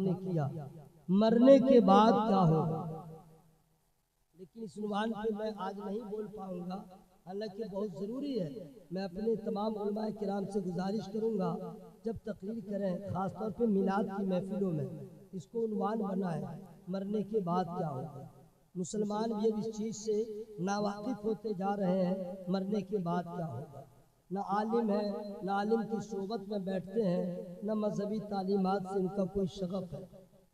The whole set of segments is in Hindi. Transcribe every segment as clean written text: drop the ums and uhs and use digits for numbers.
हमने किया, मरने के बाद क्या होगा। लेकिन इस उन्वान पे मैं आज नहीं बोल पाऊंगा, हालांकि बहुत ज़रूरी है। मैं अपने तमाम उलमाए किराम से गुजारिश करूंगा, जब तकरीर करें ख़ासतौर पे मिलाद की महफिलों में, इसको उन्वान बनाएं, मरने के बाद क्या होगा। मुसलमान भी अब इस चीज़ से नावाकिफ होते जा रहे हैं, मरने के बाद क्या होगा। न आलिम है, न आलिम की सोबत में बैठते हैं, न मजहबी तालीमात से उनका कोई शगफ है,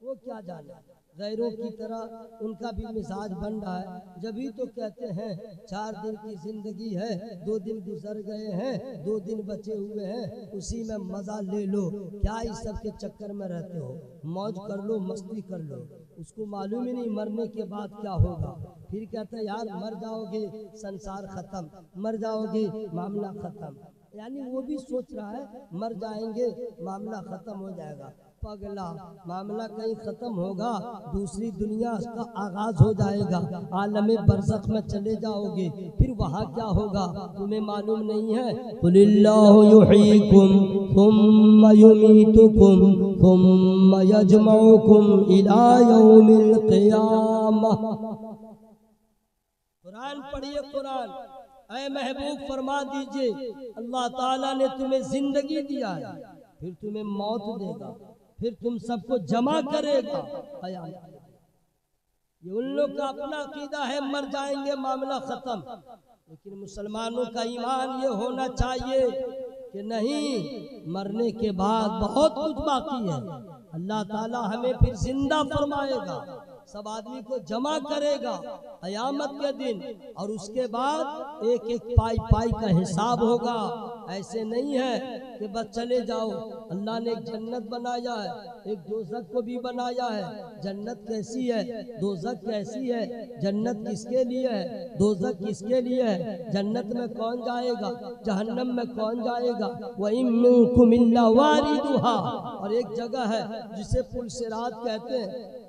वो क्या जाने। गैरों की तरह उनका भी मिजाज बन रहा है। जभी तो कहते हैं 4 दिन की जिंदगी है, 2 दिन गुजर गए हैं, 2 दिन बचे हुए हैं, उसी में मजा ले लो। क्या इस सब के चक्कर में रहते हो, मौज कर लो, मस्ती कर लो। उसको मालूम ही नहीं मरने के बाद क्या होगा। फिर कहते हैं यार मर जाओगे संसार खत्म, मर जाओगे मामला खत्म। यानी वो भी सोच रहा है मर जाएंगे मामला खत्म हो जाएगा। पगला, मामला कहीं खत्म होगा, दूसरी दुनिया का आगाज हो जाएगा, आलमे बरज़ख में चले जाओगे, फिर वहाँ क्या होगा तुम्हें मालूम नहीं है। कुलिल्लाहु युहयीकुम सुम्मा युमीतुकुम सुम्मा यजमउकुम इला यौमिल क़ियामह। कुरान पढ़िए, कुरान। ऐ महबूब फरमा दीजिए, अल्लाह ताला ने तुम्हें जिंदगी दिया है, फिर तुम्हें मौत देगा, फिर तुम सबको जमा करेगा। ये उन लोग का अपना अकीदा है, मर जाएंगे मामला खत्म। लेकिन मुसलमानों का ईमान ये होना चाहिए कि नहीं, मरने के बाद बहुत कुछ बाकी है। अल्लाह ताला हमें फिर जिंदा फरमाएगा, सब आदमी को जमा करेगा क़यामत के दिन, और उसके बाद एक एक पाई पाई का हिसाब होगा। ऐसे नहीं है कि बस चले जाओ। अल्लाह ने एक जन्नत बनाया है, एक दोज़ख को भी बनाया है। जन्नत कैसी है, दोज़ख कैसी है, जन्नत किसके लिए है, दोज़ख किसके लिए है, जन्नत में कौन जाएगा, जहन्नम में कौन जाएगा। व इन मिनकुम इल्ला वारिदुहा, और एक जगह है जिसे पुल सिरात कहते हैं।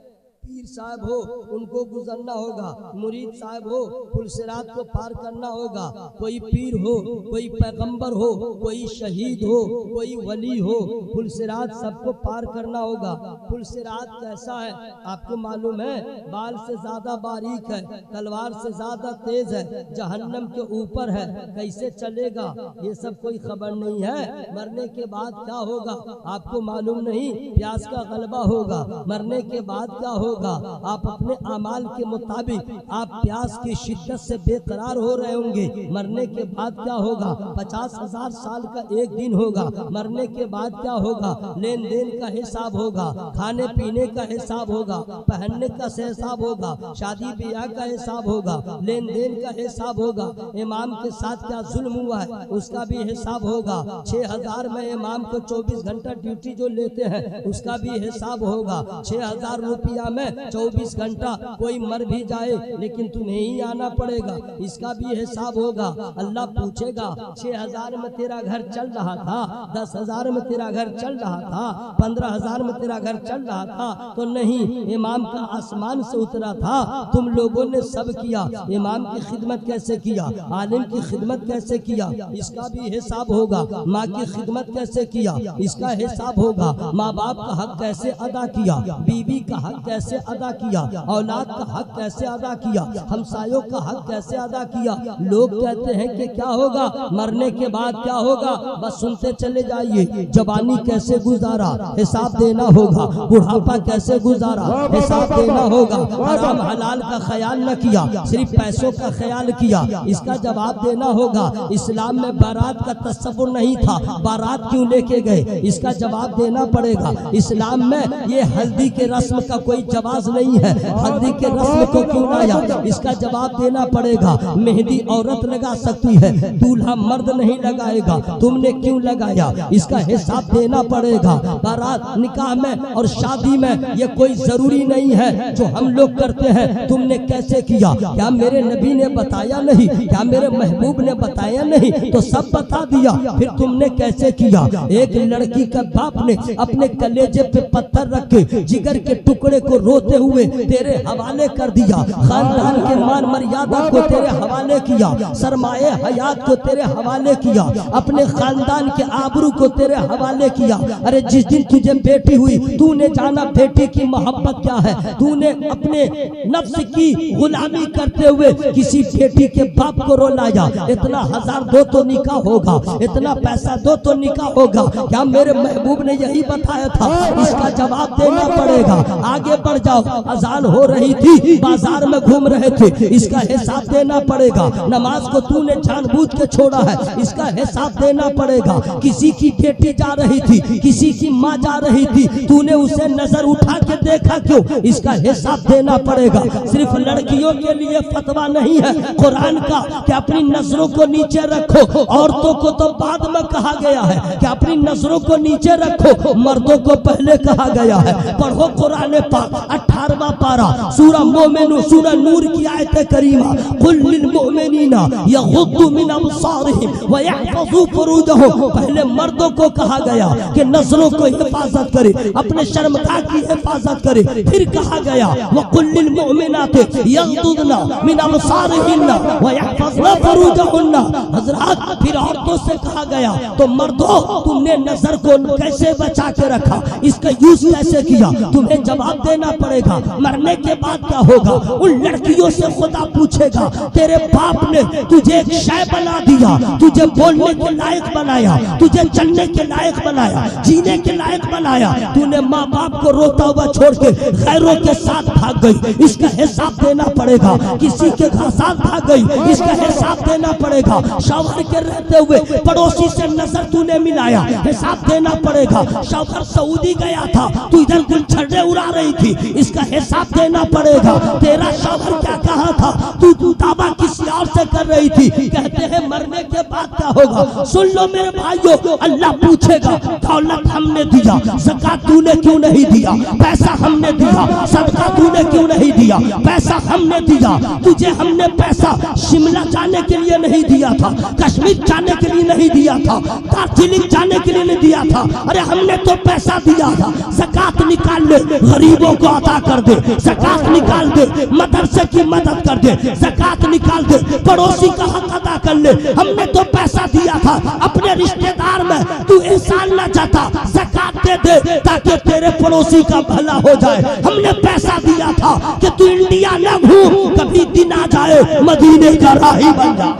पीर साहब हो उनको गुजरना होगा, मुरीद साहब हो पुल सिरात को पार करना होगा। कोई पीर हो, कोई पैगंबर हो, कोई शहीद हो, कोई वली हो, पुल सिरात सबको पार करना होगा। पुल सिरात कैसा है आपको मालूम है, बाल से ज्यादा बारीक है, तलवार से ज्यादा तेज है, जहन्नम के ऊपर है। कैसे चलेगा ये सब कोई खबर नहीं है। मरने के बाद क्या होगा आपको मालूम नहीं, प्यास का गलबा होगा। मरने के बाद क्या होगा, आप अपने अमाल के मुताबिक आप प्यास की शिद्दत से बेकरार हो रहे होंगे। मरने के बाद क्या होगा, 50,000 साल का एक दिन होगा। मरने के बाद क्या होगा, लेन देन का हिसाब होगा, खाने पीने का हिसाब होगा, पहनने का हिसाब होगा, शादी ब्याह का हिसाब होगा, लेन देन का हिसाब होगा। इमाम के साथ क्या जुल्म हुआ है उसका भी हिसाब होगा। 6,000 में इमाम को 24 घंटा ड्यूटी जो लेते हैं उसका भी हिसाब होगा। 6,000 रुपया में 24 घंटा कोई मर भी जाए लेकिन तुम्हें ही आना पड़ेगा, इसका भी हिसाब होगा। अल्लाह पूछेगा 6,000 में तेरा घर चल रहा था, 10,000 में तेरा घर चल रहा था, 15,000 में तेरा घर चल रहा था, तो नहीं, इमाम का आसमान से उतरा था, तुम लोगों ने सब किया। इमाम की खिदमत कैसे किया, आलिम की खिदमत कैसे किया, इसका भी हिसाब होगा। माँ की खिदमत कैसे किया, इसका हिसाब होगा। माँ बाप का हक कैसे अदा किया, बीवी का हक कैसे अदा किया, औलाद का हक कैसे अदा किया, हमसायों का हक कैसे अदा किया। लोग कहते हैं कि क्या होगा, मरने के बाद क्या होगा, बस सुनते चले जाइए। जवानी कैसे गुजारा, हिसाब देना होगा। बुढ़ापा कैसे गुजारा, हिसाब देना होगा। हराम हलाल का ख्याल न किया, सिर्फ पैसों का ख्याल किया, इसका जवाब देना होगा। इस्लाम में बारात का तस्वुर नहीं था, बारात क्यों लेके गए, इसका जवाब देना पड़ेगा। इस्लाम में ये हल्दी के रस्म का कोई जवाब नहीं है, हल्दी के रस्म को क्यों लाया, इसका जवाब देना पड़ेगा। मेहंदी औरत लगा सकती है, दूल्हा मर्द नहीं लगाएगा, तुमने क्यों लगाया, इसका हिसाब देना पड़ेगा। बारात निकाह में और शादी में ये कोई जरूरी नहीं है जो हम लोग करते हैं। तुमने कैसे किया, क्या मेरे नबी ने बताया नहीं, क्या मेरे महबूब ने बताया नहीं, तो सब बता दिया, फिर तुमने कैसे किया। एक लड़की का बाप ने अपने कलेजे पे पत्थर रख के जिगर के टुकड़े को रोते हुए तेरे हवाले कर दिया, खानदान के मान मर्यादा को तेरे हवाले किया, सरमाए हयात को तेरे हवाले किया, अपने खानदान के आबरू को तेरे हवाले किया। अरे जिस दिन तुझे बेटी हुई तूने जाना बेटी की मोहब्बत क्या है, तूने अपने नफ्स की गुलामी करते हुए किसी बेटी के बाप को रुलाया। इतना 1000 दो तो निकाह होगा, इतना पैसा दो तो निकाह होगा। क्या मेरे महबूब ने यही बताया था? इसका जवाब देना पड़ेगा। आगे बढ़ जाओ, अजान हो रही थी, बाजार में घूम रहे थे, इसका हिसाब देना पड़ेगा। नमाज को तूने जानबूझ के छोड़ा है, इसका हिसाब देना पड़ेगा। किसी की बेटी जा रही थी, किसी की माँ जा रही थी, तूने उसे नजर उठा के देखा क्यों? इसका हिसाब देना पड़ेगा। सिर्फ लड़कियों के लिए फतवा नहीं है कुरान का कि अपनी नजरों को नीचे रखो, औरतों को तो बाद में कहा गया है कि अपनी नजरों को नीचे रखो, मर्दों को पहले कहा गया है। पढ़ो कुरान पाक 18वां पारा सूरा मोमिन सूरा नूर की आयत करीमा, कुल लिल मोमिनीना यगुद्दू मिन अबसारिहिम व यहफज़ू फुरूजहुम। पहले मर्दों को कहा गया कि नजरों को हिफाजत करे, अपने शर्मगाह की हिफाजत करे। फिर कहा गया व कुल लिल मोमिनाति यगुद्दना मिन अबसारिहिन्ना व यहफज़ना फुरूजहुन्ना। हजरत फिर औरतों से कहा गया तो मर्दों तुमने नजर को कैसे बचा के रखा, इसका यूज कैसे किया? तुम्हें जवाब देना पड़ेगा। मरने के बाद क्या होगा? उन लड़कियों से खुदा पूछेगा, तेरे बाप ने तुझे एक शय बना दिया, तुझे बोलने के लायक बनाया, तुझे चलने के लायक बनाया, जीने के लायक बनाया, तूने माँ बाप को रोता हुआ छोड़ के गैरों के साथ भाग गई, इसका हिसाब देना पड़ेगा। किसी के साथ भाग गई, इसका हिसाब देना पड़ेगा। शौहर के रहते हुए पड़ोसी से नजर तूने मिलाया, हिसाब देना पड़ेगा। शौहर सऊदी गया था, तू इधर गुलछर्रे उड़ा रही थी, इसका हिसाब देना पड़ेगा। तेरा शौहर क्या कहा था, तू दावा किसी और से कर रही थी। कहते हैं मरने के बाद क्या होगा? सुन लो मेरे भाइयों, अल्लाह पूछेगा, दौलत हमने दिया, ज़कात तूने क्यों नहीं दिया? पैसा हमने दिया, सदका तूने क्यों नहीं दिया? पैसा हमने दिया, तुझे हमने पैसा शिमला जाने के लिए नहीं दिया था, कश्मीर जाने के लिए नहीं दिया था, दार्जिलिंग जाने के लिए नहीं दिया था। अरे हमने तो पैसा दिया था। ज़कात निकाल ले, गरीबों को अता कर दे, ज़कात निकाल दे, मदरसे की मदद कर दे, ज़कात निकाल दे, पड़ोसी का हक अदा कर ले। हमने तो पैसा दिया था, अपने रिश्तेदार में तू एहसान न जाता, ज़कात दे दे ताकि तेरे पड़ोसी का भला हो जाए। हमने पैसा दिया था कि तू इंडिया न घूम, कभी दिन आ जाए मदीने का राही बन जा।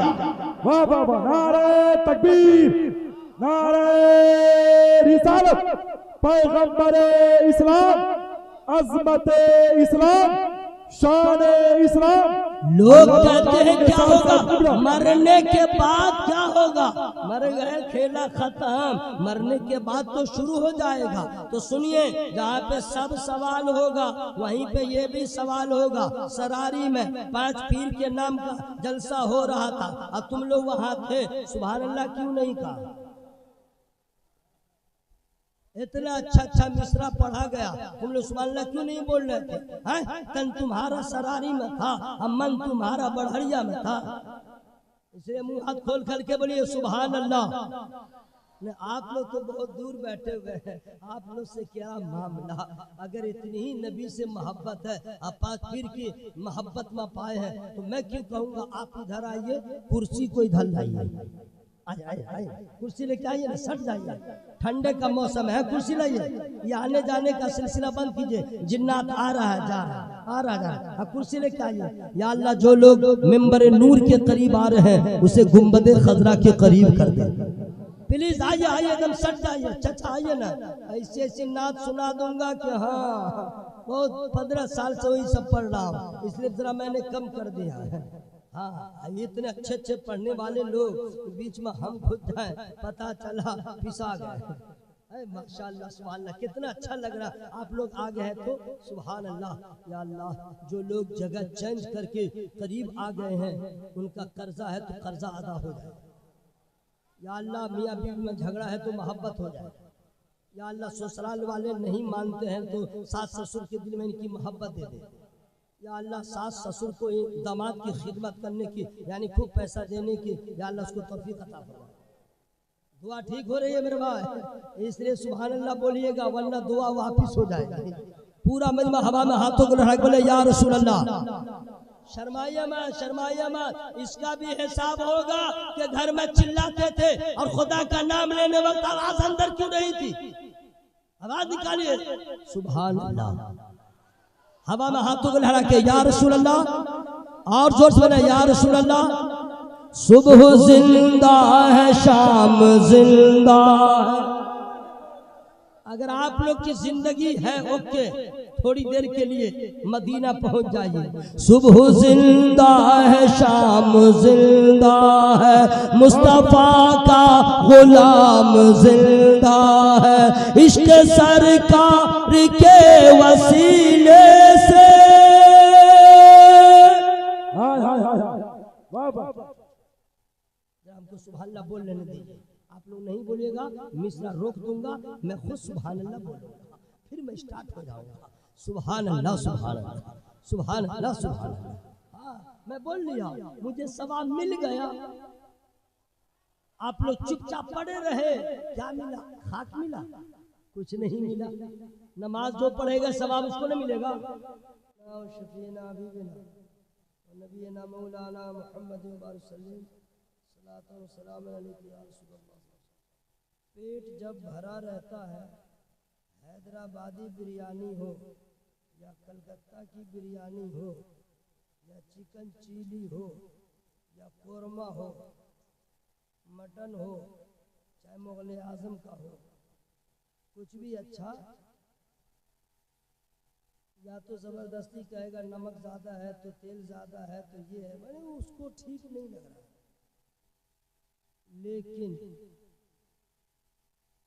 वाह वाह वाह, नारे तकबीर, नारे रिसालत, पैगंबरे इस्लाम, अज़मते इस्लाम, शाने इस्लाम। लोग कहते हैं क्या होगा मरने के बाद, क्या होगा? मर गए, खेला खत्म, मरने के बाद तो शुरू हो जाएगा। तो सुनिए, जहाँ पे सब सवाल होगा वहीं पे ये भी सवाल होगा। सरारी में 5 पीर के नाम का जलसा हो रहा था, अब तुम लोग वहाँ थे, सुभान अल्लाह क्यों नहीं कहा? इतना अच्छा मिसरा पढ़ा गया, तुम लोग सुभान अल्लाह क्यों नहीं बोल रहे थे? तन तुम्हारा सरारी में था, मन तुम्हारा बढ़िया में था। इसलिए मुंह हाथ खोल करके बोलिए सुभान अल्लाह। आप लोग तो बहुत दूर बैठे हुए हैं, आप लोग से क्या मामला? अगर इतनी ही नबी से मोहब्बत है, आप 5 पीर की मोहब्बत में पाए हैं, तो मैं क्यों कहूँगा आप इधर आइए, कुर्सी को इधर लाइए, आइए कुर्सी लेके आइए ना, सट जाइए, ठंडे का मौसम है, कुर्सी लाइए। ये आने जाने का सिलसिला बंद कीजिए, जिन्नात आ रहा है, जा रहा है, आ रहा है, कुर्सी लेके आइए। या अल्लाह, जो लोग मिंबर नूर के करीब आ रहे हैं उसे गुंबदे खजरा के करीब कर दे। प्लीज आइए, आइए, एकदम सट जाइए, चचा आइए ना, ऐसी ऐसी नात सुना दूंगा कि हाँ बहुत 15 साल से वही सब पढ़ रहा हूँ, इसलिए जरा मैंने कम कर दिया है। हाँ, इतने अच्छे अच्छे पढ़ने वाले लोग बीच में हम खुद जाए, पता चला पिसा गए। माशाअल्लाह, सुभान अल्लाह, कितना अच्छा लग रहा। आप लोग आ गए हैं तो सुभान अल्लाह। या अल्लाह, जो लोग जगह चेंज करके करीब आ गए हैं उनका कर्जा है तो कर्जा अदा हो जाए। या अल्लाह, मियाँ बीवी में झगड़ा है तो मोहब्बत हो जाए। या अल्लाह, ससुराल वाले नहीं मानते हैं तो सास ससुर के दिल में इनकी मोहब्बत दे दे। या अल्लाह, सास ससुर को दामाद की खिदमत करने की, यानी खूब पैसा देने की, या अल्लाह उसको तौफीक अता फरमा। दुआ ठीक हो रही है मेरे भाई, इसलिए सुभान अल्लाह बोलिएगा, वरना दुआ वापिस हो जाएगी। पूरा मजमा हवा में हाथों को लड़ा बोले या रसूल अल्लाह। शर्माइए मत, इसका भी हिसाब होगा कि घर में चिल्लाते थे और खुदा का नाम लेने वक्त आवाज अंदर क्यों नहीं थी? आवाज निकालिए सुभान अल्लाह। हवा में हाथों को लहरा के या रसूल अल्लाह, और जोर से बोले या रसूल अल्लाह। सुबह जिंदा है, शाम जिंदा है। अगर आप लोग की जिंदगी है ओके, थोड़ी देर के लिए मदीना पहुंच जाइए। सुबह जिंदा है, शाम जिंदा है, मुस्तफा का गुलाम जिंदा है, इश्क सरकार के वसीले से। हमको सुभान अल्लाह बोल लेने दीजिए, आप लोग नहीं बोलिएगा मिसरा रोक दूंगा, मैं खुद सुभान अल्लाह बोलूंगा, फिर मैं स्टार्ट हो जाऊंगा। सुभान अल्लाह सुभान अल्लाह सुभान अल्लाह सुभान अल्लाह। हाँ, मैं बोल लिया, मुझे सवाब मिल गया। आप लोग चुपचाप पड़े रहे, क्या मिला? खाक मिला? कुछ नहीं मिला। नमाज जो पढ़ेगा सवाब उसको नहीं मिलेगा। नबीना मौलाना मुहम्मद पेट जब भरा रहता है, हैदराबादी बिरयानी हो या कलकत्ता की बिरयानी हो या चिकन चिली हो या कोरमा हो, मटन हो, चाहे मुगल आजम का हो, कुछ भी अच्छा, या तो जबरदस्ती कहेगा नमक ज्यादा है तो तेल ज्यादा है तो ये है, मैंने उसको ठीक नहीं लग रहा। लेकिन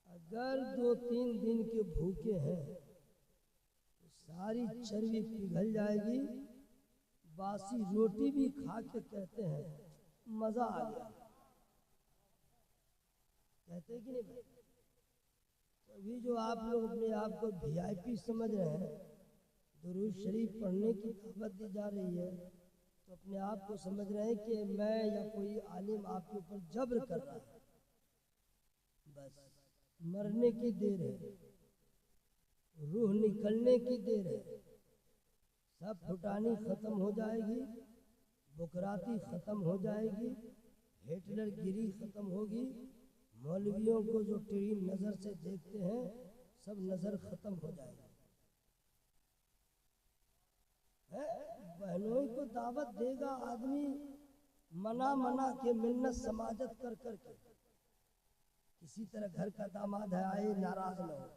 अगर 2-3 दिन के भूखे हैं तो सारी चर्बी पिघल जाएगी। बासी रोटी भी खा के कहते हैं मजा आ गया, कहते हैं कि नहीं? अभी जो आप लोग अपने आप को VIP समझ रहे हैं, दुरूद शरीफ पढ़ने की दावत दी जा रही है, तो अपने आप को समझ रहे हैं कि मैं या कोई आलिम आपके ऊपर जबर कर रहा है। बस मरने की देर है, रूह निकलने की देर है, सब फुटानी खत्म हो जाएगी, बुकराती खत्म हो जाएगी, हिटलर गिरी खत्म होगी, मौलवियों को जो टेढ़ी नजर से देखते हैं सब नजर खत्म हो जाएगी। बहनों को दावत देगा आदमी मना के मिन्नत समाजत कर करके, किसी तरह घर का दामाद है आए नाराज न हो।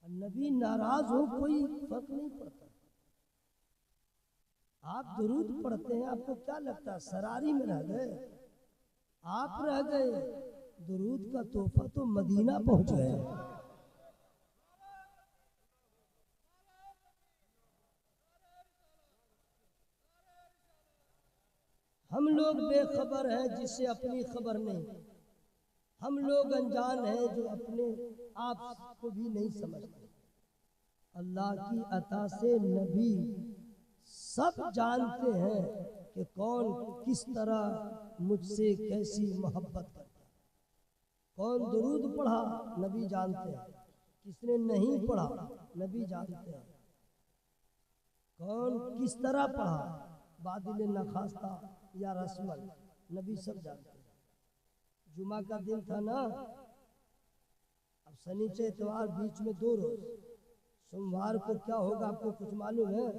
नबी नाराज हो कोई फर्क नहीं पड़ता। आप दुरूद पढ़ते हैं, आपको क्या लगता है सरारी में रह गए? आप रह गए, दुरूद का तोहफा तो मदीना पहुंच गए। हम लोग बेखबर हैं जिससे अपनी खबर नहीं, हम लोग अनजान हैं जो अपने आप को भी नहीं समझते। अल्लाह की अता से नबी सब जानते हैं कि कौन किस तरह मुझसे कैसी मोहब्बत करता है। कौन दुरूद पढ़ा नबी जानते हैं, किसने नहीं पढ़ा नबी जानते हैं। कौन किस तरह पढ़ा, बादिल नखास्ता या रस्मल, नबी सब जानते हैं। जुमा का दिन था ना, अब शनिचर इतवार बीच में 2 रोज, सोमवार को क्या होगा आपको कुछ मालूम है?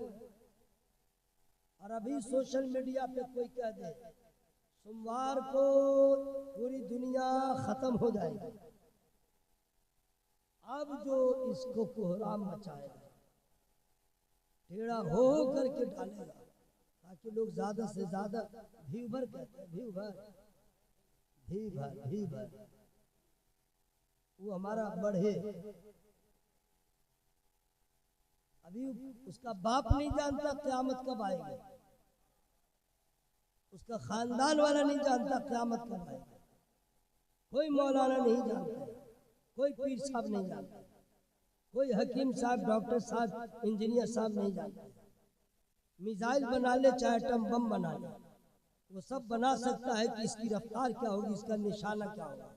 और अभी सोशल मीडिया पे कोई कह दे सोमवार को पूरी दुनिया खत्म हो जाएगी, अब जो इसको कोहराम मचाएगा, टेढ़ा हो करके डालेगा ताकि लोग ज्यादा से ज्यादा भी भर कहते हैं, भी भर वो हमारा बढ़े। अभी उसका बाप नहीं जानता क़यामत कब आएगी, उसका खानदान वाला नहीं जानता क़यामत कब आएगी, कोई मौलाना नहीं जानता, कोई पीर साहब नहीं जानता, कोई हकीम साहब, डॉक्टर साहब, इंजीनियर साहब नहीं जानता। मिसाइल बना ले चाहे एटम बम बना ले, वो सब बना सकता है कि इसकी रफ्तार क्या होगी, इसका निशाना क्या होगा,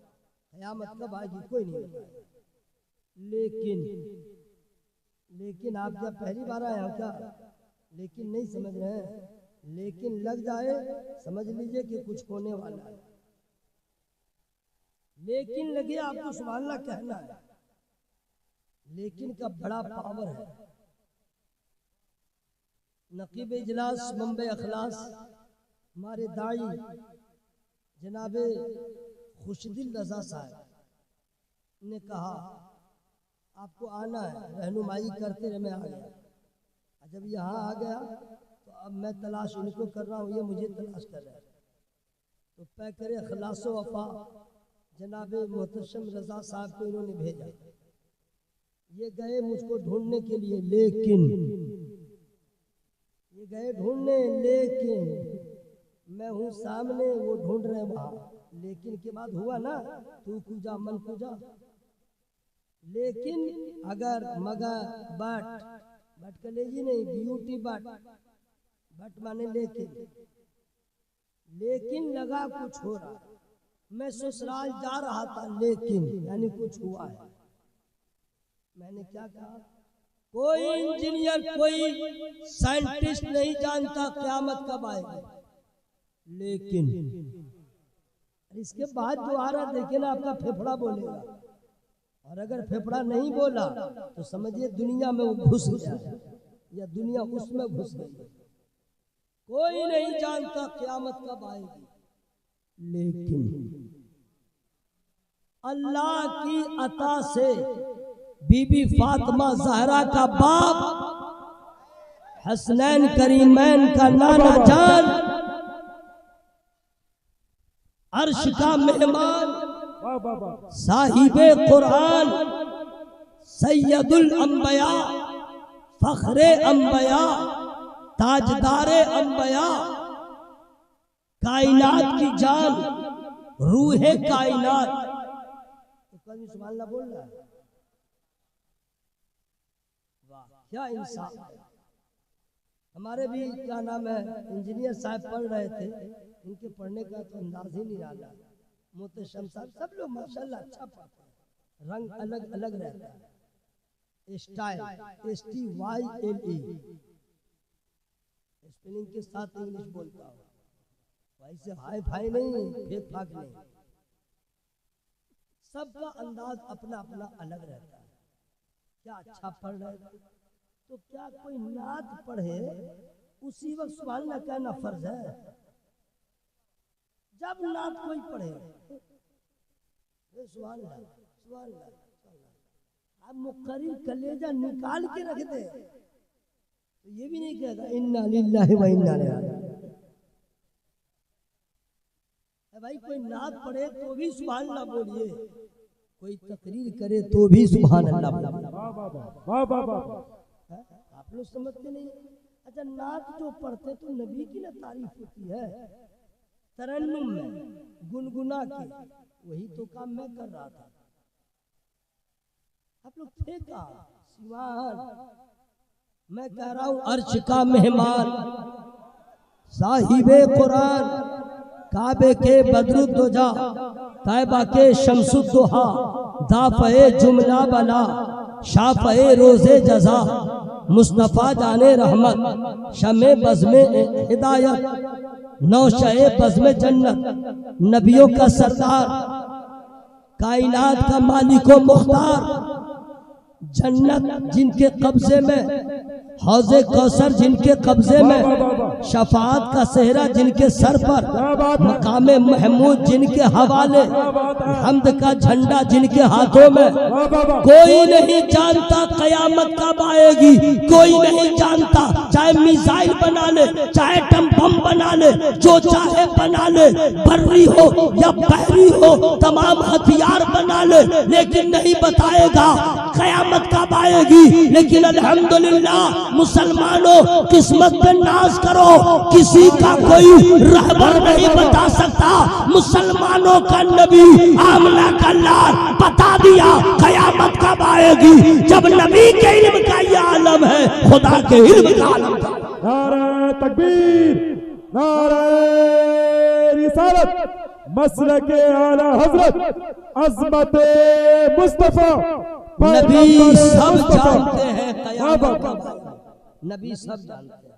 क़यामत कब आएगी कोई नहीं बताएगा। लेकिन लेकिन आप क्या पहली बार आए हो क्या? लेकिन नहीं समझ रहे हैं, लेकिन लग जाए समझ लीजिए कि कुछ होने वाला है। लेकिन लगे आपको सुभान अल्लाह कहना है, लेकिन का बड़ा पावर है। नकीब इजलास मुंबई अखलास हमारे दाई जनाबे खुशदिल रजा साहब ने कहा आपको आना है, रहनुमाई करते रहे। मैं आ गया। जब यहाँ आ गया तो अब मैं तलाश इनको कर रहा हूँ, ये मुझे तलाश कर रहे हैं। तो पै करे खलासो वफा जनाबे मोहतशम रजा साहब को इन्होंने भेजा। ये गए मुझको ढूंढने के लिए, लेकिन ये गए ढूंढने, लेकिन मैं हूँ सामने, वो ढूंढ रहे वहाँ। लेकिन के बाद हुआ ना, तू कूजा मन कूजा। लेकिन अगर मगर बट कलेजी नहीं, ब्यूटी बट माने लेकिन लगा कुछ हो रहा। मैं ससुराल जा रहा था, लेकिन यानी कुछ हुआ है। मैंने क्या कहा, कोई इंजीनियर कोई साइंटिस्ट नहीं जानता क़यामत कब आएगी, लेकिन इसके बाद जो आ रहा देखिए ना, आपका फेफड़ा बोलेगा। और अगर फेफड़ा नहीं बोला तो समझिए दुनिया में वो घुस गया या दुनिया उसमें घुस गई। कोई नहीं जानता क़यामत कब आएगी, लेकिन अल्लाह की अता से बीबी फातिमा ज़हरा का बाप, हसनैन करीमैन का नाना जान, अर्श का मेहमान, साहिबे कुरान, सैयदुल अंबिया, फखरे अंबिया, ताजदारे अंबिया, कायनात की जान, रूहे कायनात। तो कभी सुभान अल्लाह बोल रहा है। वाह क्या इंसान है। हमारे भी क्या नाम है इंजीनियर साहब पढ़ रहे थे, इनके पढ़ने का तो अंदाज ही नहीं रहा। मोहतशम साहब सब लोग माशाल्लाह अच्छा पढ़ते हैं, रंग अलग अलग रहता है, स्टाइल STYLE स्पेलिंग के साथ इंग्लिश बोलता हूँ, वैसे हाई फाई नहीं, फेक फाक नहीं। सबका अंदाज अपना अपना अलग रहता है। क्या अच्छा पढ़ रहे थे, तो क्या कोई नात पढ़े उसी वक्त सुभान अल्लाह कहना फर्ज है? जब नात कोई पढ़े सुभान अल्लाह सुभान अल्लाह, आप मुकर्रिर कलेजा निकाल के रख दे तो ये भी नहीं कहेगा इन्ना लिल्लाहि व इन्ना इलैहि राजिऊन। भाई कोई नात पढ़े तो भी सुभान अल्लाह बोलिए, कोई तकरीर करे तो भी सुभान अल्लाह बोलिए। आप लोग समझते नहीं। अच्छा नात जो पढ़ते तो नबी की ना तारीफ होती है, तरन्नुम में गुनगुना के, वही तो काम मैं कर रहा था। आप लोग थे का सिवान, मैं कह रहा हूँ अर्श का मेहमान, साहिबे कुरान, काबे के बदरुद्दोजा, तैबा के शम्सुद्दोहा, दाफ़े जुमला बला, शाफ़े रोज़े जज़ा, मुस्तफ़ा जाने रहमत, शमे बज़्मे हिदायत, नौशे बज़्मे जन्नत, नबियों का सरदार, कायनात का मालिको मुख्तार, जन्नत जिनके कब्जे में, हौज़े कौसर जिनके कब्जे में, शफाअत का सेहरा जिनके सर पर, मकामे महमूद जिनके हवाले, हम्द का झंडा जिनके हाथों में। कोई नहीं जानता कयामत कब आएगी, कोई नहीं जानता। चाहे मिसाइल बना ले, चाहे एटम बम बना ले, जो चाहे बना ले, बर्री हो या बहरी हो, तमाम हथियार बना ले, लेकिन नहीं बताएगा कयामत कब आएगी। लेकिन अल्हम्दुलिल्लाह मुसलमानों किस्मत पे नाज करो, किसी का कोई रहबर नहीं बता सकता। मुसलमानों का नबी आमना का लाल बता दिया कयामत कब आएगी। जब नबी के इल्म का ये आलम है, खुदा के इल्म का आलम था। नारे तकबीर, नारे रिसालत, मसलके आला हजरत, अज़मत मुस्तफा नबी सब जानते हैं क़यामत कब आएगी, नबी सब जानते हैं।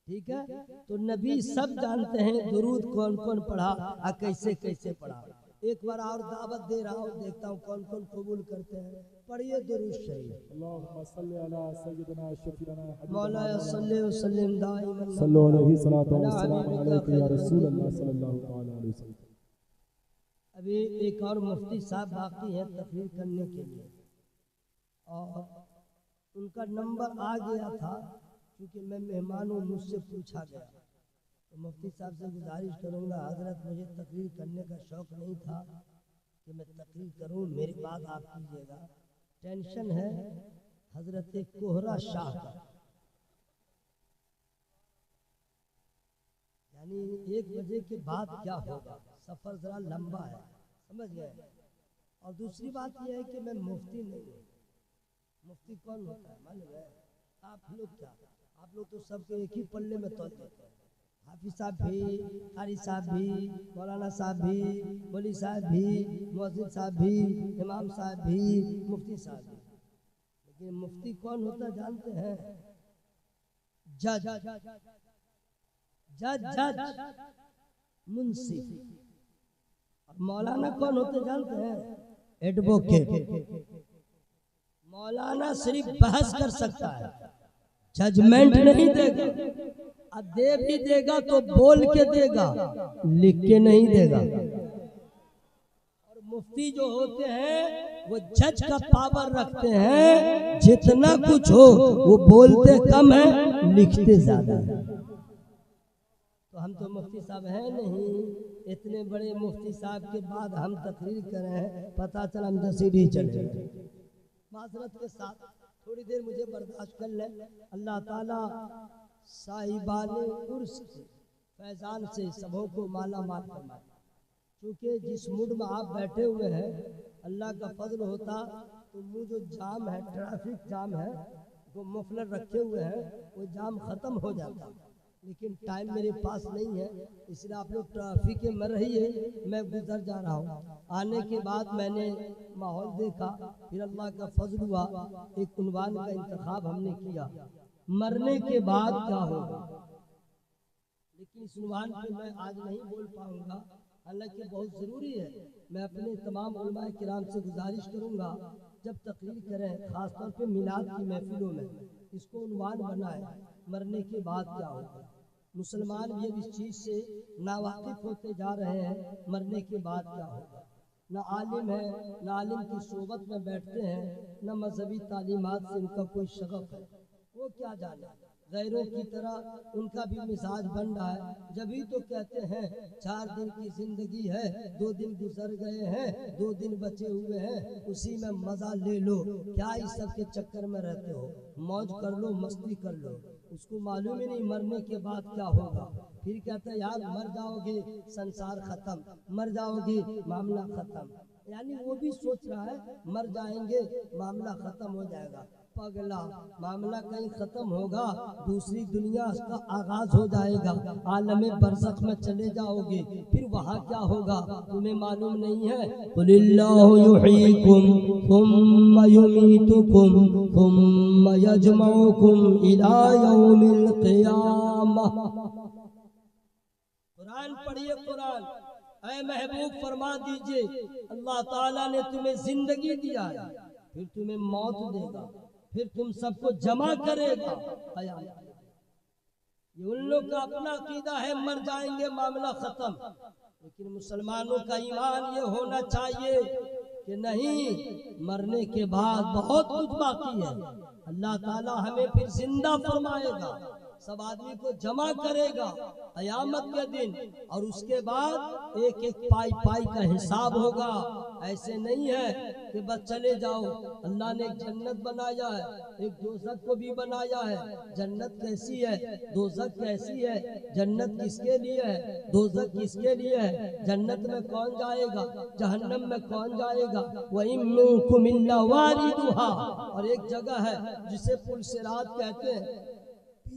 ठीक है, तो नबी सब जानते हैं दुरूद कौन कौन पढ़ा और कैसे कैसे पढ़ा। एक बार और दावत दे रहा हूँ, देखता हूँ कौन कौन कबूल करते हैं। पढ़िए दुरूद शरीफ। अल्लाहुम्मा सल्ली अला सय्यिदिना शफीना मौला सल्ली व सल्लिम दाइमन सल्लल्लाहु अलैहि सलातो व सलाम अलैका या रसूल अल्लाह सल्लल्लाहु तआला अलैहि वसल्लम। अभी एक और मुफ्ती साहब बाकी है तकरीर करने के लिए, और उनका नंबर आ गया था, क्योंकि मैं मेहमान हूँ, मुझसे पूछा गया। तो मुफ्ती साहब से गुजारिश करूँगा, हजरत मुझे तकरीर करने का शौक़ नहीं था कि मैं तकरीर करूँ, मेरी बात आप कीजिएगा। टेंशन है हजरत कोहरा शाह का, यानी 1 बजे के बाद क्या होगा, सफ़र ज़रा लंबा है, समझ गए। और दूसरी बात यह है कि मैं मुफ्ती नहीं हूँ। मुफ्ती कौन होता है मालूम है? आप लोग क्या, आप लोग तो सबको एक ही पल्ले में तोल देते हैं। हाफिज साहब भी, कारी साहब भी, मौलाना साहब भी, मौलवी साहब भी, मुअज्जिन साहब भी, इमाम साहब भी, मुफ्ती साहब भी। लेकिन मुफ्ती कौन होता जानते हैं? जज, जज जज मुंसिफ। और मौलाना कौन होते जानते हैं? एडवोकेट। मौलाना सिर्फ बहस कर सकता है, जजमेंट नहीं देगा। अब दे भी देगा तो बोल के देगा, लिख के नहीं देगा। और मुफ्ती जो होते हैं वो जज का पावर रखते हैं, जितना कुछ हो वो बोलते कम है, लिखते ज्यादा है। तो हम तो मुफ्ती साहब हैं नहीं, इतने बड़े मुफ्ती साहब के बाद हम तकरीर कर रहे हैं, पता चला हम जसीडी चले। माजरत के साथ थोड़ी देर मुझे बर्दाश्त कर लें। अल्लाह ताला साहिबाने उर्स से, फैजान से सबों को माला माल फरमाए। क्योंकि जिस मूड में आप बैठे हुए हैं, अल्लाह का फजल होता तो मुँह जो जाम है, ट्रैफिक जाम है, जो मफलर रखे हुए हैं, वो जाम ख़त्म हो जाता। लेकिन टाइम मेरे पास नहीं है, इसलिए आप लोग ट्रैफिक में रहिए, मैं गुजर जा रहा हूँ। आने के बाद मैंने माहौल देखा, फिर अल्लाह का फजल हुआ, एक उन्वान का इंतखाब हमने किया, मरने के बाद क्या होगा। लेकिन इस उन्वान पे मैं आज नहीं बोल पाऊंगा, हालांकि बहुत ज़रूरी है। मैं अपने तमाम उलमाए किराम से गुजारिश करूंगा, जब तकरीर करें, ख़ासतौर पे मिलाद की महफिलों में, इसको उन्वान बनाए, मरने के बाद क्या होगा। मुसलमान भी अब इस चीज़ से नावाकिफ होते जा रहे हैं, मरने के बाद क्या होगा। न आलिम है, न आलिम की सोबत में बैठते हैं, न मजहबी तालीमात से उनका कोई शगफ है, वो क्या जाने। गैरों की तरह उनका भी मिजाज बन रहा है। जभी तो कहते हैं 4 दिन की जिंदगी है, 2 दिन गुजर गए हैं, 2 दिन बचे हुए हैं, उसी में मजा ले लो। क्या इस सब के चक्कर में रहते हो, मौज कर लो, मस्ती कर लो। उसको मालूम ही नहीं मरने के बाद क्या होगा। फिर कहते हैं यार मर जाओगे संसार खत्म, मर जाओगे मामला खत्म। यानी वो भी सोच रहा है मर जाएंगे मामला खत्म हो जाएगा। पगला, मामला कहीं खत्म होगा, दूसरी दुनिया का आगाज हो जाएगा, आलमे बरज़ख में चले जाओगे, फिर वहाँ क्या होगा तुम्हें मालूम नहीं है। कुलिल्लाहु युहयीकुम सुम्मा युमीतुकुम सुम्मा यजमउकुम इला यौमिल क़ियामह। कुरान पढ़िए, कुरान। ऐ महबूब फरमा दीजिए, अल्लाह ताला ने तुम्हें जिंदगी दिया है, फिर तुम्हें मौत देगा, फिर तुम सबको जमा करेगा। ये उन लोग का अपना अकीदा है, मर जाएंगे मामला खत्म। लेकिन मुसलमानों का ईमान ये होना चाहिए कि नहीं, मरने के बाद बहुत कुछ बाकी है। अल्लाह ताला हमें फिर जिंदा फरमाएगा, सब आदमी को जमा करेगा क़यामत के दिन, और उसके बाद एक एक पाई पाई का हिसाब होगा। ऐसे नहीं है कि बस चले जाओ। अल्लाह ने एक जन्नत बनाया है, एक दोज़ख को भी बनाया है। जन्नत कैसी है, दोज़ख कैसी है, जन्नत किसके लिए है, दोज़ख किसके लिए है, जन्नत में कौन जाएगा, जहन्नम में कौन जाएगा। वहीं मिनकुम इल्ला वारिदुहा, और एक जगह है जिसे पुल सिरात कहते हैं,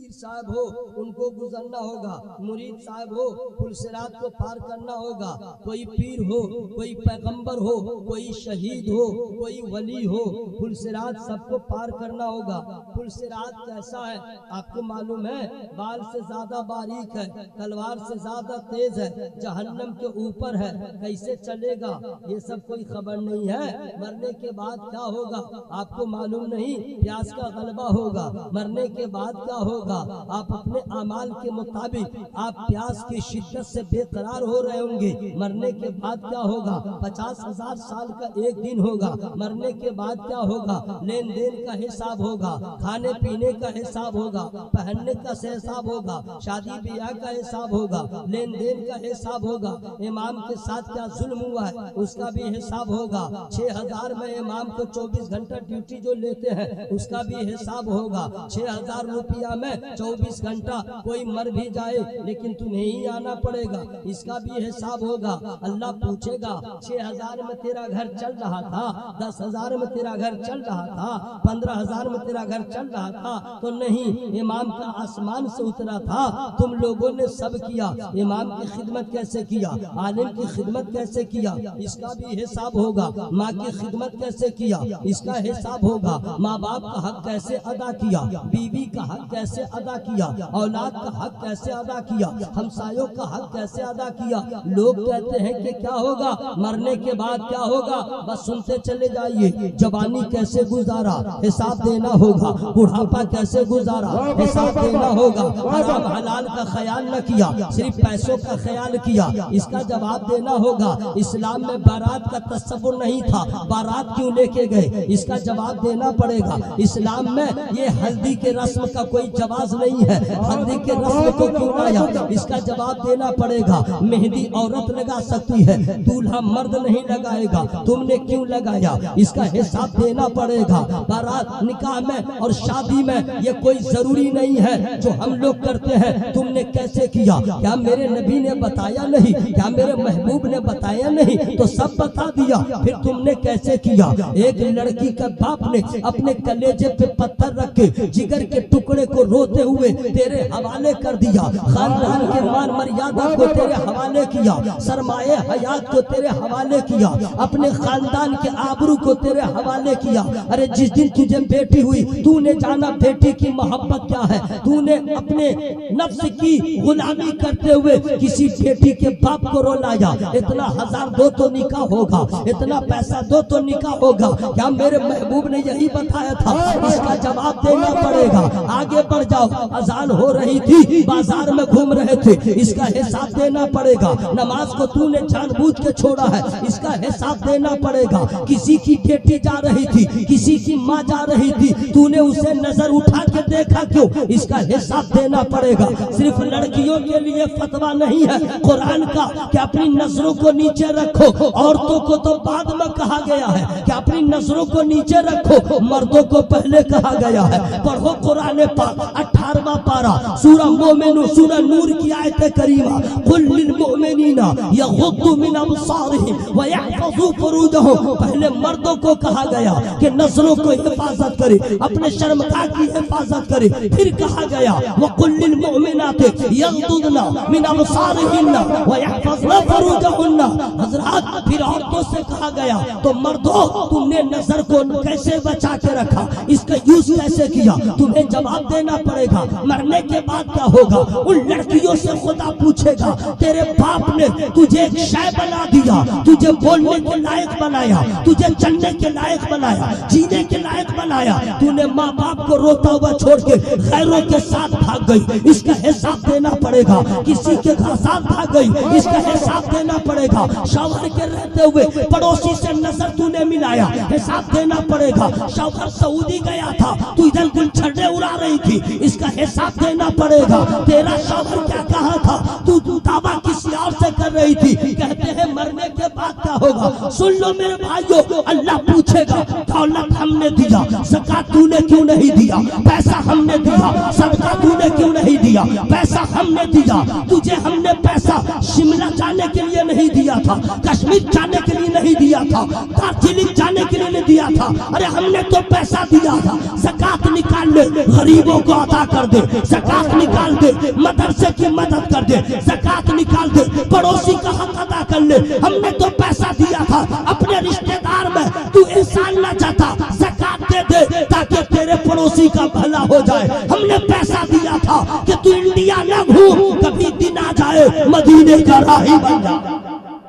पीर साहब हो उनको गुजरना होगा, मुरीद साहब हो पुलसिरात को पार करना होगा, कोई पीर हो, कोई पैगंबर हो, कोई शहीद हो, कोई वली हो, पुलसिरात सबको पार करना होगा। पुलसिरात कैसा है आपको मालूम है? बाल से ज्यादा बारीक है, तलवार से ज्यादा तेज है, जहन्नम के ऊपर है, कैसे चलेगा ये सब कोई खबर नहीं है। मरने के बाद क्या होगा आपको मालूम नहीं, प्यास का गलबा होगा। मरने के बाद क्या होगा, आप अपने अमाल के मुताबिक आप प्यास की शिद्दत से बेकरार हो रहे होंगे। मरने के बाद क्या होगा, 50,000 साल का एक दिन होगा। मरने के बाद क्या होगा, लेन देन का हिसाब होगा, खाने पीने का हिसाब होगा, पहनने का हिसाब होगा, शादी ब्याह का हिसाब होगा, लेन देन का हिसाब होगा। इमाम के साथ क्या जुल्म हुआ है उसका भी हिसाब होगा। 6,000 में इमाम को 24 घंटा ड्यूटी जो लेते हैं उसका भी हिसाब होगा। 6,000 रुपया में 24 घंटा कोई मर भी जाए लेकिन तुम्हें ही आना पड़ेगा, इसका भी हिसाब होगा। अल्लाह पूछेगा 6,000 में तेरा घर चल रहा था, 10,000 में तेरा घर चल रहा था, 15,000 में तेरा घर चल रहा था तो नहीं, इमाम का आसमान से उतरा था, तुम लोगों ने सब किया। इमाम की खिदमत कैसे किया, आलिम की खिदमत कैसे किया, इसका भी हिसाब होगा। माँ की खिदमत कैसे किया, इसका हिसाब होगा। माँ बाप का हक कैसे अदा किया, बीवी का हक कैसे अदा किया, औलाद का हक कैसे अदा किया, हमसायों का हक कैसे अदा किया। लोग कहते हैं कि क्या होगा मरने के बाद, क्या होगा बस सुनते चले जाइए। जवानी कैसे गुजारा हिसाब देना होगा, बुढ़ापा कैसे गुजारा हिसाब देना होगा। हराम हलाल का ख्याल न किया, सिर्फ पैसों का ख्याल किया, इसका जवाब देना होगा। इस्लाम में बारात का तस्वुर नहीं था, बारात क्यों लेके गए, इसका जवाब देना पड़ेगा। इस्लाम में ये हल्दी के रस्म का कोई जवाब नहीं है, हल्दी के रस्म को क्यों लाया, इसका जवाब देना पड़ेगा। मेहंदी औरत लगा सकती है, दूल्हा मर्द नहीं लगाएगा, तुमने क्यों लगाया, इसका हिसाब देना पड़ेगा। बारात निकाह में और शादी में ये कोई जरूरी नहीं है जो हम लोग करते हैं, तुमने कैसे किया, क्या मेरे नबी ने बताया नहीं, क्या मेरे महबूब ने बताया नहीं, तो सब बता दिया, फिर तुमने कैसे किया। एक लड़की का बाप ने अपने कलेजे पे पत्थर रख के जिगर के टुकड़े को रोते हुए तेरे हवाले कर दिया, खानदान के मान मर्यादा को तेरे हवाले किया, सरमाए हयात को तेरे हवाले किया, अपने खानदान के आबरू को तेरे हवाले किया। अरे जिस दिन तुझे बेटी हुई तूने जाना बेटी की मोहब्बत क्या है, तूने अपने नफ्स की गुलामी करते हुए किसी बेटी के बाप को रोलाया। इतना 1000 दो तो निकाह होगा, इतना पैसा दो तो निकाह होगा, क्या मेरे महबूब ने यही बताया था, इसका जवाब देना पड़ेगा। आगे बढ़ जाओ, अजान हो रही थी, बाजार में घूम रहे थे, इसका हिसाब देना पड़ेगा। नमाज को तूने जानबूझ के छोड़ा है, इसका हिसाब देना पड़ेगा। किसी की बेटी जा रही थी, किसी की माँ जा रही थी, तूने उसे नजर उठा के देखा क्यों, इसका हिसाब देना पड़ेगा। सिर्फ लड़कियों के लिए फतवा नहीं है कुरान का कि अपनी नजरों को नीचे रखो, औरतों को तो बाद में कहा गया है कि अपनी नजरों को नीचे रखो, मर्दों को पहले कहा गया है। पढ़ो कुरान पाक 18वां पारा सूरह मोमिनून सूरह नूर की आयत करीमा, कुल लिल मोमिनीना यगुद्दू मिन अबसारिहिम व यहफज़ू फुरूजहुम। पहले मर्दों को कहा गया कि नजरों को हिफाजत करे, अपने शर्मगाह की हिफाजत करे, फिर कहा गया व कुल लिल मोमिनाति यगुद्दूना मिन अबसारिहिन्ना व यहफज़ना फुरूजहुन्ना। हजरात फिर औरतों से कहा गया तो मर्दों तुमने नजर को कैसे बचा के रखा, इसका यूज कैसे किया, तुम्हें जवाब देना पड़ेगा। मरने के बाद क्या होगा, उन लड़कियों से खुदा पूछेगा तेरे बाप ने तुझे एक शय बना दिया, तुझे बोलने के लायक बनाया, तुझे चलने के लायक बनाया, जीने के लायक बनाया, तूने माँ बाप को रोता हुआ छोड़ के गैरों के साथ भाग गई, इसका हिसाब देना पड़ेगा। किसी के साथ भाग गई, इसका हिसाब देना पड़ेगा। शौहर के रहते हुए पड़ोसी से नजर तूने मिलाया, हिसाब देना पड़ेगा। शौहर सऊदी गया था, तू इधर गुलछड़े उड़ा रही थी, इसका हिसाब देना पड़ेगा। तेरा शौहर क्या कहा था, तू दावा किसी और से कर रही थी। कहते हैं मरने के बाद क्या होगा, सुन लो मेरे भाइयों, अल्लाह पूछेगा दौलत हमने दिया, ज़कात तूने क्यों नहीं दिया, पैसा हमने दिया, सदका तूने क्यों नहीं दिया? पैसा हमने दिया, तुझे हमने पैसा शिमला जाने के लिए नहीं दिया था, कश्मीर जाने के लिए नहीं दिया था, दार्जिलिंग जाने के लिए नहीं दिया था। अरे हमने तो पैसा दिया था। ज़कात निकाल ले, गरीबों को अदा कर दे, ज़कात निकाल दे, मदरसे की मदद कर दे, ज़कात निकाल दे, पड़ोसी का हक अदा कर ले। हमने तो पैसा दिया था। अपने रिश्तेदार में तू इंसान ना चाहता, ज़कात दे दे ताकि तेरे पड़ोसी का भला हो जाए। हमने पैसा दिया था कि तू इंडिया ना घूम, कभी दिन आ जाए मदीने का राही बन जा।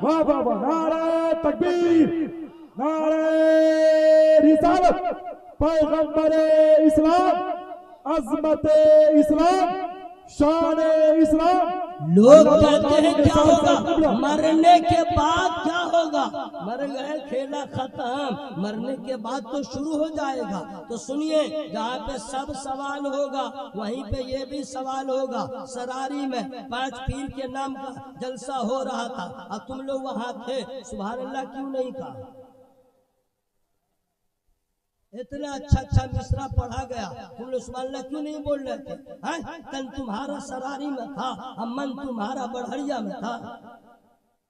वाह वाह वाह, नारे तकबीर, नारे रिसालत, पैगंबरे इस्लाम, अज़मते इस्लाम, शाने इस्लाम। लोग कहते हैं क्या होगा मरने के बाद, क्या होगा? मर गए, खेला खत्म, मरने के बाद तो शुरू हो जाएगा। तो सुनिए, जहाँ पे सब सवाल होगा वहीं पे ये भी सवाल होगा। सरारी में 5 पीर के नाम का जलसा हो रहा था और तुम लोग वहाँ थे, सुभान अल्लाह क्यों नहीं कहा? इतना अच्छा अच्छा मिसरा पढ़ा गया, तुम लोग सुभान अल्लाह क्यों नहीं बोल रहे थे? तन तुम्हारा सरारी में था, मन तुम्हारा बढ़िया में था।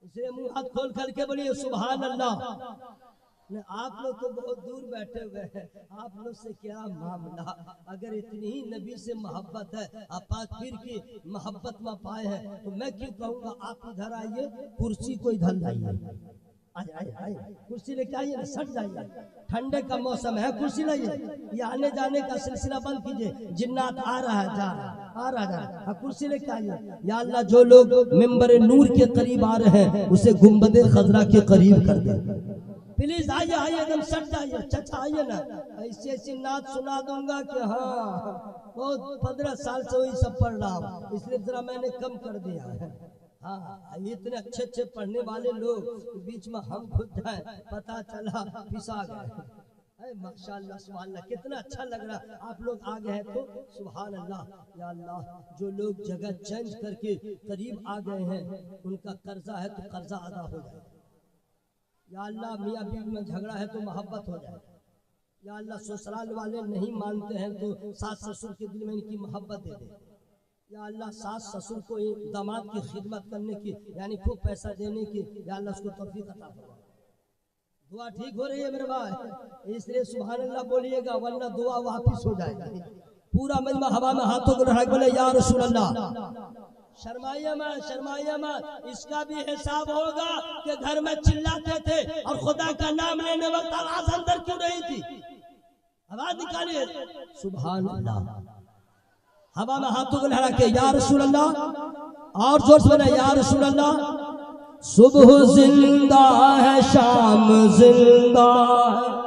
इसलिए मुंह हाथ खोल करके बोलिए सुभान अल्लाह। आप लोग तो बहुत दूर बैठे हुए हैं, आप लोग से क्या मामला? अगर इतनी ही नबी से मोहब्बत है, आप 5 पीर की मोहब्बत में पाए हैं, तो मैं क्यों कहूँगा आप इधर आइए, कुर्सी को इधर लाइए, कुर्सी लेके आइए ना, सट जाइए। ठंडे का मौसम है, कुर्सी लाइए। ये आने जाने का सिलसिला बंद कीजिए, जिन्नात आ रहा है, जा आ रहा है, कुर्सी लेके आइए। या अल्लाह, जो लोग मिंबर नूर के करीब आ रहे हैं उसे गुंबदे खजरा के करीब कर दे। प्लीज आइए आइए, एकदम सट जाइए। चाचा आइए ना, ऐसी ऐसी नात सुना दूंगा कि हाँ बहुत 15 साल से वही सब पढ़ रहा हूँ, इसलिए जरा मैंने कम कर दिया है। हाँ, इतने अच्छे अच्छे पढ़ने वाले लोग बीच में हम खुद जाए, पता चला पिसा गए। माशाअल्लाह सुभान अल्लाह, कितना अच्छा लग रहा। आप लोग आ गए हैं तो सुभान अल्लाह। या अल्लाह, जो लोग जगह चेंज करके करीब आ गए हैं उनका कर्जा है तो कर्जा अदा हो जाए। या अल्लाह, मियाँ बीवी में झगड़ा है तो मोहब्बत हो जाए। या अल्लाह, ससुराल वाले नहीं मानते हैं तो सास ससुर के दिल में इनकी मोहब्बत दे दे। या अल्लाह, सास ससुर को दामाद की खिदमत करने की, यानी खूब पैसा देने की, या अल्लाह उसको तौफीक अता फरमा। दुआ ठीक हो रही है मेरे भाई, इसलिए सुभान अल्लाह बोलिएगा, वरना दुआ वापिस हो जाएगी। पूरा मजमा हवा में हाथों को लहरा के बोले या रसूल अल्लाह। शर्माइए मत, शर्माइए मत, इसका भी हिसाब होगा कि घर में चिल्लाते थे और खुदा का नाम लेने वक्त आवाज अंदर क्यों नहीं थी? आवाज निकालिए सुभान अल्लाह। हवा में हाथों को लहरा के या रसूल अल्लाह, और जोर से बोले या रसूल अल्लाह। सुबह जिंदा है, शाम जिंदा है।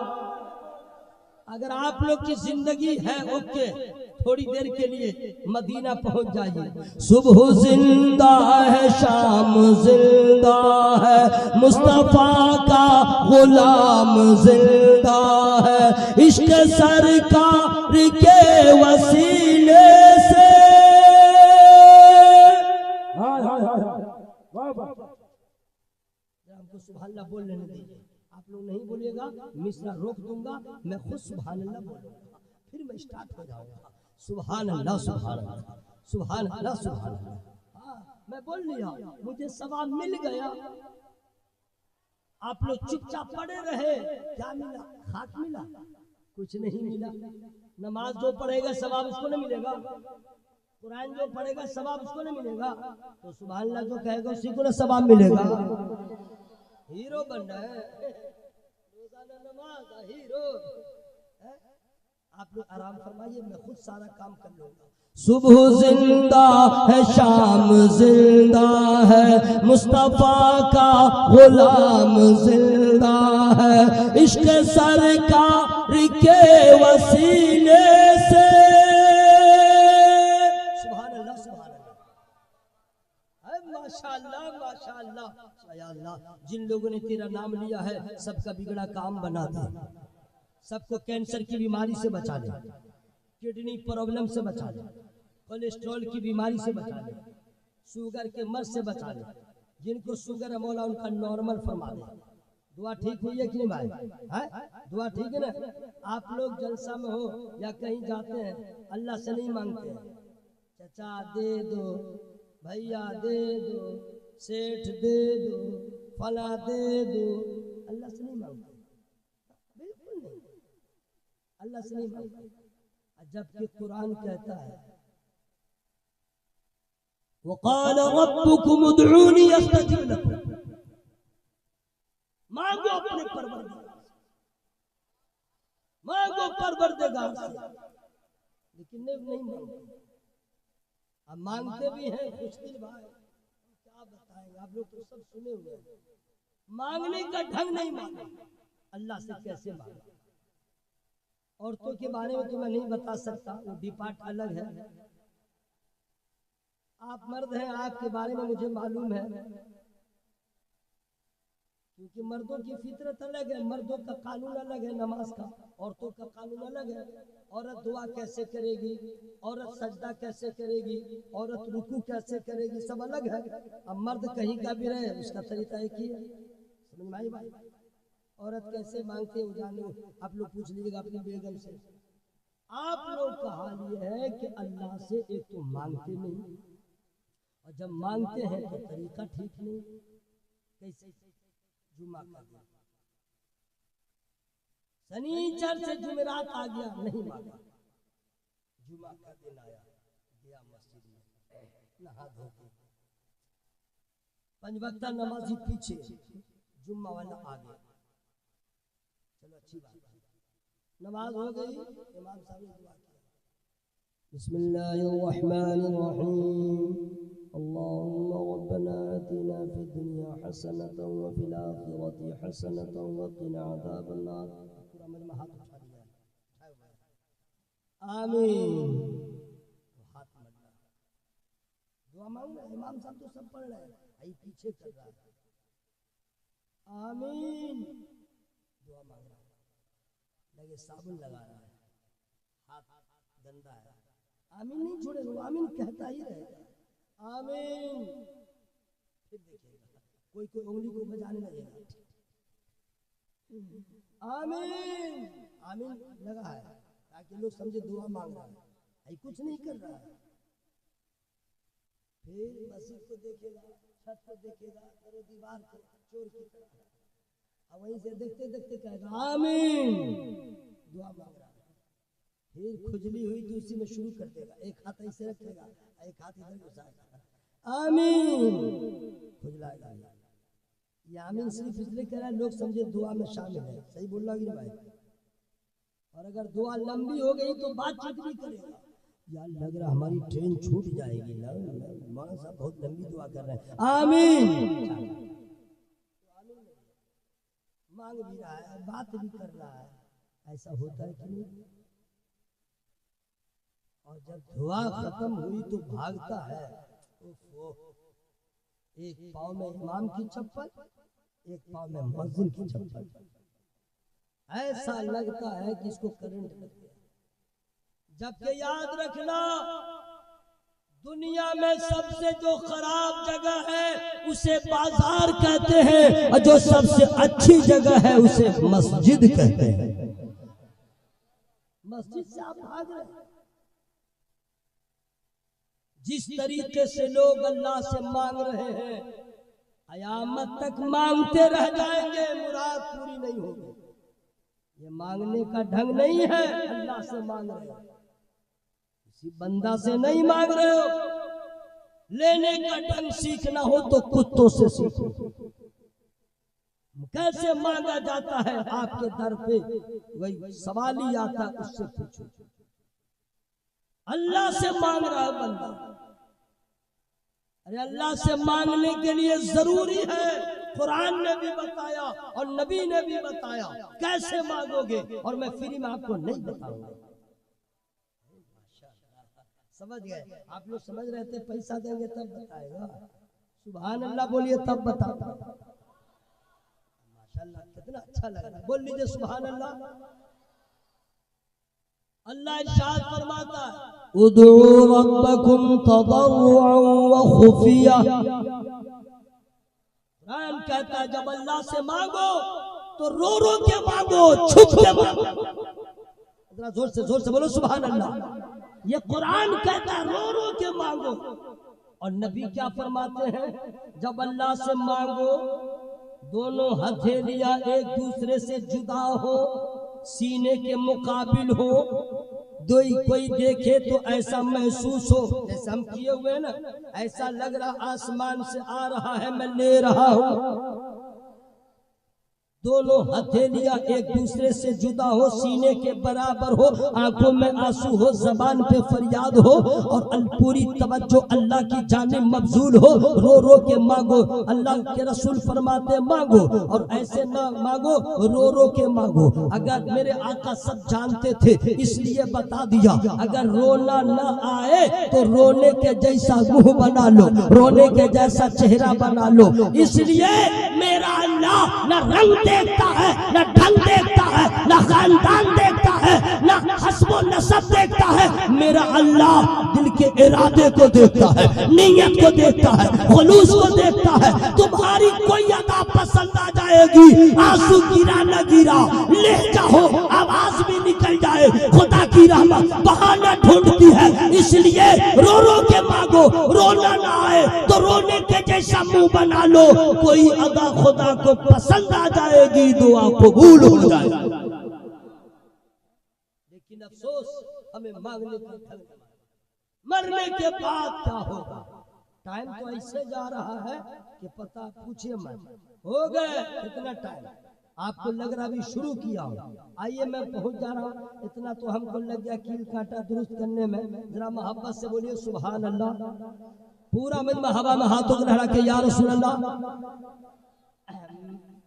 अगर आप लोग की जिंदगी है ओके, थोड़ी देर के लिए मदीना पहुंच जाइए। सुबह जिंदा है, शाम जिंदा है, मुस्तफा का गुलाम जिंदा है, इश्क सरकार के वसीले से। हमको सुभान अल्लाह बोल लेने दीजिए, आप लोग नहीं बोलिएगा, मिसरा रोक दूंगा, मैं खुद सुभान अल्लाह बोलूंगा, फिर मैं स्टार्ट हो जाऊंगा। सुभान अल्लाह, सुभान अल्लाह, सुभान अल्लाह, सुभान अल्लाह। मैं बोल लिया, मुझे सवाब मिल गया। आप लोग चुपचाप पड़े रहे, क्या मिला? खाक मिला? कुछ नहीं मिला। नमाज जो पढ़ेगा सवाब उसको नहीं मिलेगा, कुरान जो पढ़ेगा सवाब उसको नहीं मिलेगा, तो सुभान अल्लाह जो कहेगा उसी को ना सवाब मिलेगा। हीरो बन रहे हैं, रोजाना नमाज हीरो। आप लोग आराम फरमाइए, मैं खुद सारा काम कर लूंगा। सुबह जिंदा है, शाम जिंदा है, मुस्तफा का गुलाम जिंदा है, इश्क सरकार के वसीले से। सुभान अल्लाह, सुभान अल्लाह, माशाअल्लाह, माशाअल्लाह। या अल्लाह, जिन लोगों ने तेरा नाम लिया है सबका बिगड़ा काम बना दे, सबको कैंसर की बीमारी से बचा ले, किडनी प्रॉब्लम से बचा ले, कोलेस्ट्रॉल की बीमारी से बचा ले, शुगर के मर्ज से बचा ले। जिनको शुगर है मौला उनका नॉर्मल फरमा दे, दुआ ठीक हुई है कि नहीं भाई? है दुआ ठीक है ना? आप लोग जलसा में हो या कहीं जाते हैं, अल्लाह से नहीं मांगते हैं चचा दे दो, भैया दे दो, सेठ दे दो, फला दे दो, अल्लाह से नहीं मांगते, बिल्कुल नहीं, अल्लाह से नहीं मांगते। जबकि कुरान कहता है वक़ाल रब्बुकुम उदऊनी अस्तजिब लकुम, मांगो अपने परवरदिगार से, मांगो परवरदिगार से, लेकिन नहीं मांगते। अब मांगते भी हैं मुश्किल भाई, क्या बताएंगे, आप लोग तो सब सुने हुए हैं। मांगने का ढंग नहीं मांगे, अल्लाह से कैसे मांगे। औरतों के बारे में तो मैं नहीं बता सकता, वो डिपार्ट अलग है। आप मर्द हैं, आपके बारे में मुझे मालूम है, क्योंकि मर्दों की फितरत अलग है, मर्दों का कानून अलग है नमाज का, औरतों का कानून अलग है। औरत दुआ कैसे करेगी, औरत सजदा कैसे करेगी, औरत रुकू कैसे करेगी, सब अलग है। अब मर्द कहीं का भी रहे उसका तरीका एक ही है, समझ में आई भाई? औरत कैसे मांगते हो जानो, आप लोग पूछ लीजिएगा अपनी बेगम से। आप लोग का हाल ये है कि अल्लाह से एक तो मांगते नहीं, और जब मांगते हैं तो तरीका ठीक नहीं। कैसे? जुमा का दिन, शनिचर से जुमेरात आ गया, नहीं मांगा, जुमा का दिन आया, गया मस्जिद में, नहा धो के, 5 वक्ता नमाजी पीछे, जुम्मा वाला आ गया, चलो अच्छी बात है, नमाज हो गई, इमाम साहब ने दुआ किया, बिस्मिल्लाहिर्रहमानिर्रहीम, अल्लाहुम्मा रब्बना आतिना फिद दुनिया हसनतन व फिल आखिरति हसनतन व क़िना अज़ाबन्नार। पूरा मजमा हाथ उठा दिया, आमीन, हाथ मलना, दुआ मांग रहे, इमाम साहब तो सब पढ़ रहे हैं, भाई पीछे कर रहा है, आमीन, दुआ मांग रहा है, लगे साबुन लगा रहा है, हाथ गंदा है, आमीन नहीं छोड़ेगा, आमीन कहता ही रहेगा, आमीन। फिर देखिएगा कोई उंगली को बजाने लगेगा, आमीन, आमीन लगा है ताकि लोग समझे दुआ मांग रहा है, कुछ नहीं कर रहा है। फिर मस्जिद को देखेगा, छत को देखेगा, करो दीवार को, चोर की तरह, और वहीं से देखते देखते कहेगा आमीन, दुआ मांग रहा है। फिर खुजली हुई तो उसी में शुरू कर देगा, एक हाथ ऐसे रखेगा, एक हाथ इधर घुसाएगा, आमीन, खुजलाएगा। ये आमीन सिर्फ इसलिए कह रहा है लोग समझे दुआ में शामिल है, सही बोल रहा है भाई? और अगर दुआ लंबी हो गई तो बातचीत भी करेगा, यार लग रहा हमारी ट्रेन छूट जाएगी, मौलाना साहब बहुत लंबी दुआ कर रहे हैं, आमीन, मांग भी रहा है, बात भी कर रहा है, ऐसा होता है कि नहीं? और जब दुआ खत्म हुई तो भागता है, एक पाँव में इमाम की चप्पल, एक पाँव में मुअज्जिन की चप्पल, ऐसा लगता है कि इसको करंट लग गया। जबकि याद रखना, दुनिया में सबसे जो खराब जगह है उसे बाजार कहते हैं, और जो सबसे अच्छी जगह है उसे मस्जिद कहते हैं। मस्जिद से आप भाग रहे हैं। जिस तरीके से लोग अल्लाह से मांग रहे हैं, कयामत तक मांगते रह जाएंगे, मुराद पूरी नहीं होगी। ये मांगने का ढंग नहीं है, अल्लाह से मांग रहे हो, किसी बंदा से नहीं मांग रहे हो। लेने का ढंग सीखना हो तो कुत्तों से सीखो, कैसे मांगा जाता है आपके दर पे, वही सवाल ही आता है, उससे पूछो। अल्लाह से मांग रहा है बंदा, अरे अल्लाह से मांगने के लिए जरूरी है, कुरान ने भी बताया और नबी ने भी बताया कैसे मांगोगे, और मैं फ्री में आपको नहीं बताऊंगा। समझ गए? आप लोग समझ रहे थे पैसा देंगे तब बताएगा, सुभान अल्लाह बोलिए तब बताता। माशाअल्लाह कितना अच्छा लग रहा है, बोल लीजिए सुभान अल्लाह। अल्लाह इरशाद फरमाता है उदू रब्बकुम तदर्रुअन व खुफिया, कुरान कहता है जब अल्लाह से मांगो तो रो रो के मांगो, छुप के मांगो। जोर से बोलो सुभान अल्लाह। ये कुरान कहता है रो रो के मांगो। और नबी क्या फरमाते हैं, जब अल्लाह से मांगो दोनों हथेलियां एक दूसरे से जुदा हो, सीने के मुकाबिल हो, कोई देखे तो ऐसा महसूस हो जैसे हम किए हुए ना, ऐसा लग रहा आसमान से आ रहा है, मैं ले रहा हूं। दोनों हथेलियां एक दूसरे से जुदा हो, सीने के बराबर हो, आंखों में आंसू हो, जबान पे फरियाद हो, और पूरी तवज्जो अल्लाह की जानिब मबजूल हो। रो रो के मांगो। अल्लाह के रसूल फरमाते मांगो, और ऐसे ना मांगो, रो रो के मांगो। अगर मेरे आका सब जानते थे इसलिए बता दिया, अगर रोना ना आए तो रोने के जैसा मुंह बना लो, रोने के जैसा चेहरा बना लो। इसलिए मेरा अल्लाह न रंग देखता है, न ढंग देखता है, न खानदान देखता है, न हस्बो नसब देखता है। मेरा अल्लाह दिल के इरादे को देखता है, नीयत को देखता है, खुलूस को देखता है। तुम्हारी कोई अदा पसंद आ जाएगी, आंसू गिरा न गिरा, लहजा हो, आवाज भी निकल जाए, खुदा की रहमत बहाना ढूंढती है। इसलिए रो रो के मांगो, रोना ना आए तो रोने के जैसा मुंह बना लो। कोई अदा खुदा को पसंद आ जाएगी, दुआ कबूल हो जाएगी। लेकिन अफसोस हमें मांगने का ढंग, मरने के बाद क्या होगा। टाइम तो ऐसे जा रहा है कि पता पूछिए मत। हो गए इतना टाइम, आपको लग रहा अभी शुरू किया हो। आइए मैं पहुंच जा रहा हूँ। इतना तो हमको लग गया कील कांटा दुरुस्त करने में। जरा मोहब्बत से बोलिए सुभान अल्लाह। पूरा मजमा हवा में हाथों को लहरा के या रसूल अल्लाह।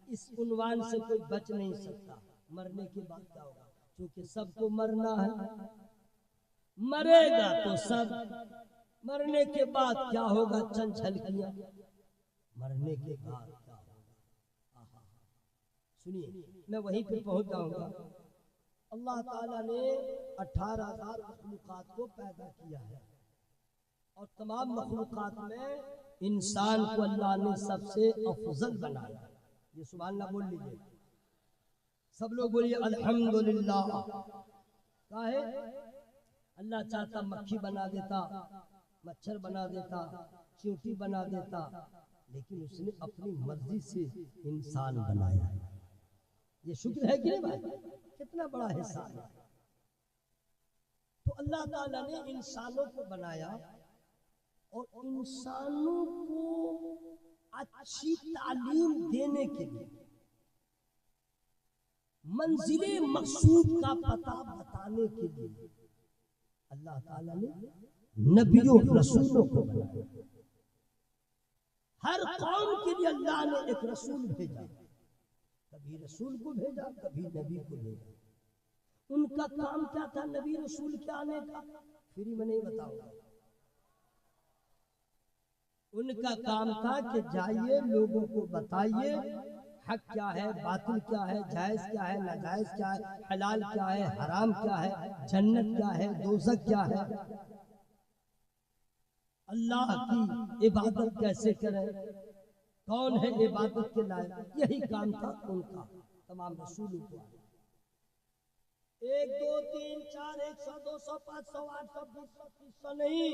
इस उन्वान से कोई बच नहीं सकता, मरने के बाद क्या होगा, क्योंकि सबको मरना है। मरेगा तो सब, मरने के बाद क्या होगा, चंद झलकियां। मरने के बाद क्या होगा, सुनिए, मैं वहीं पे पहुंच जाऊंगा। अल्लाह ताला ने 18,000 मखलूकात को पैदा किया है, और तमाम मखलूकात में इंसान को अल्लाह ने सबसे अफजल बनाया। ये सुभान अल्लाह बोल लीजिए, सब लोग बोलिए अल्हम्दुलिल्लाह। काहे अल्लाह चाहता मक्खी बना देता, मच्छर बना देता, चींटी बना देता, लेकिन उसने अपनी मर्जी से इंसान बनाया। ये शुक्र है कि नहीं भाई, कितना बड़ा एहसान है। तो अल्लाह ताला ने इंसानों को बनाया, और इंसानों को अच्छी तालीम देने के लिए, मंजिले मकसूद का पता बताने के लिए अल्लाह ताला ने नबियों रसूलों को बनाया। हर कौम के लिए अल्लाह ने एक रसूल भेजा, कभी रसूल को भेजा, कभी नबी को भेजा। उनका काम क्या था नबी रसूल के आने का, फ्री में नहीं बताऊंगा। उनका काम था कि जाइए लोगों को बताइए हक क्या है, बातिल क्या है, जायज क्या है, नाजायज क्या है, हलाल क्या है, हराम क्या है, जन्नत क्या है, दोज़ख क्या है, अल्लाह की इबादत कैसे करें, कौन है इबादत के लायक। यही काम था उनका तमाम रसूलों को। 1 2 3 4 100 200 500 800 200 300 नहीं,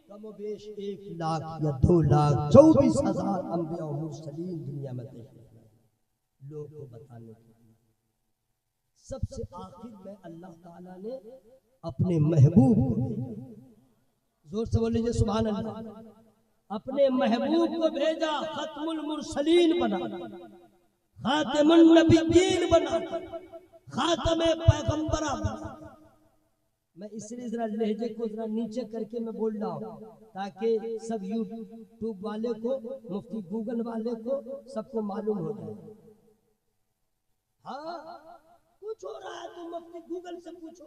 कमोबेश 1 लाख या 2 लाख 24,000 अंबिया और मुरसलीन दुनिया में लोगों को बताने के लिए। सबसे आखिर में अल्लाह ताला ने अपने महबूब को भेजा। जोर से बोल लीजिए सुभान अल्लाह। अपने महबूब को भेजा, खत्मुल मुरसलीन बना, खातिमुन नबिय्यीन बना, खातमे पैगंबरा बना। मैं इसलिए जरा लहजे को जरा नीचे करके मैं बोल रहा हूँ, ताकि सब यूट्यूब वाले को, मुफ्ती गूगल वाले को, सबको मालूम हो जाए। हाँ, कुछ हो रहा है तो मुफ्ती गूगल से पूछो,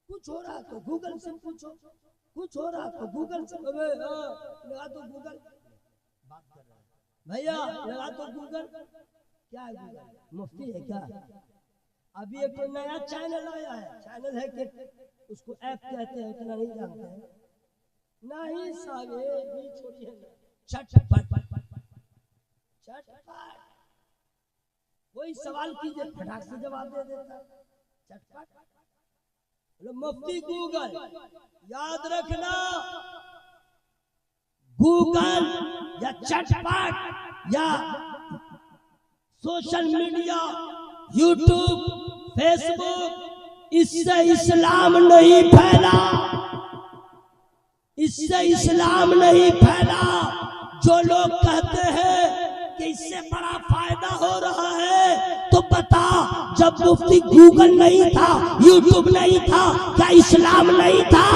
कुछ हो रहा है तो गूगल से पूछो, कुछ हो रहा है तो गूगल से। लगा तो गूगल, बात कर रहा है भैया, लगा तो गूगल। क्या है गूगल, मुफ्ती है क्या? अभी एक तो नया चैनल आया है, चैनल है कि उसको ऐप कहते हैं, इतना नहीं जानते हैं। नहीं साहब, ये भी छोड़िए, चटपट। कोई सवाल कीजिए फटाक से जवाब दे देता है, चटपट। मुफ्ती गूगल, याद रखना, गूगल या चटपट या सोशल मीडिया, यूट्यूब, फेसबुक, इससे इस्लाम नहीं फैला, इससे इस्लाम नहीं फैला। जो लोग कहते हैं कि इससे बड़ा फायदा हो रहा है, तो बता, जब मुफ्ती गूगल नहीं था, यूट्यूब नहीं था, क्या इस्लाम नहीं था?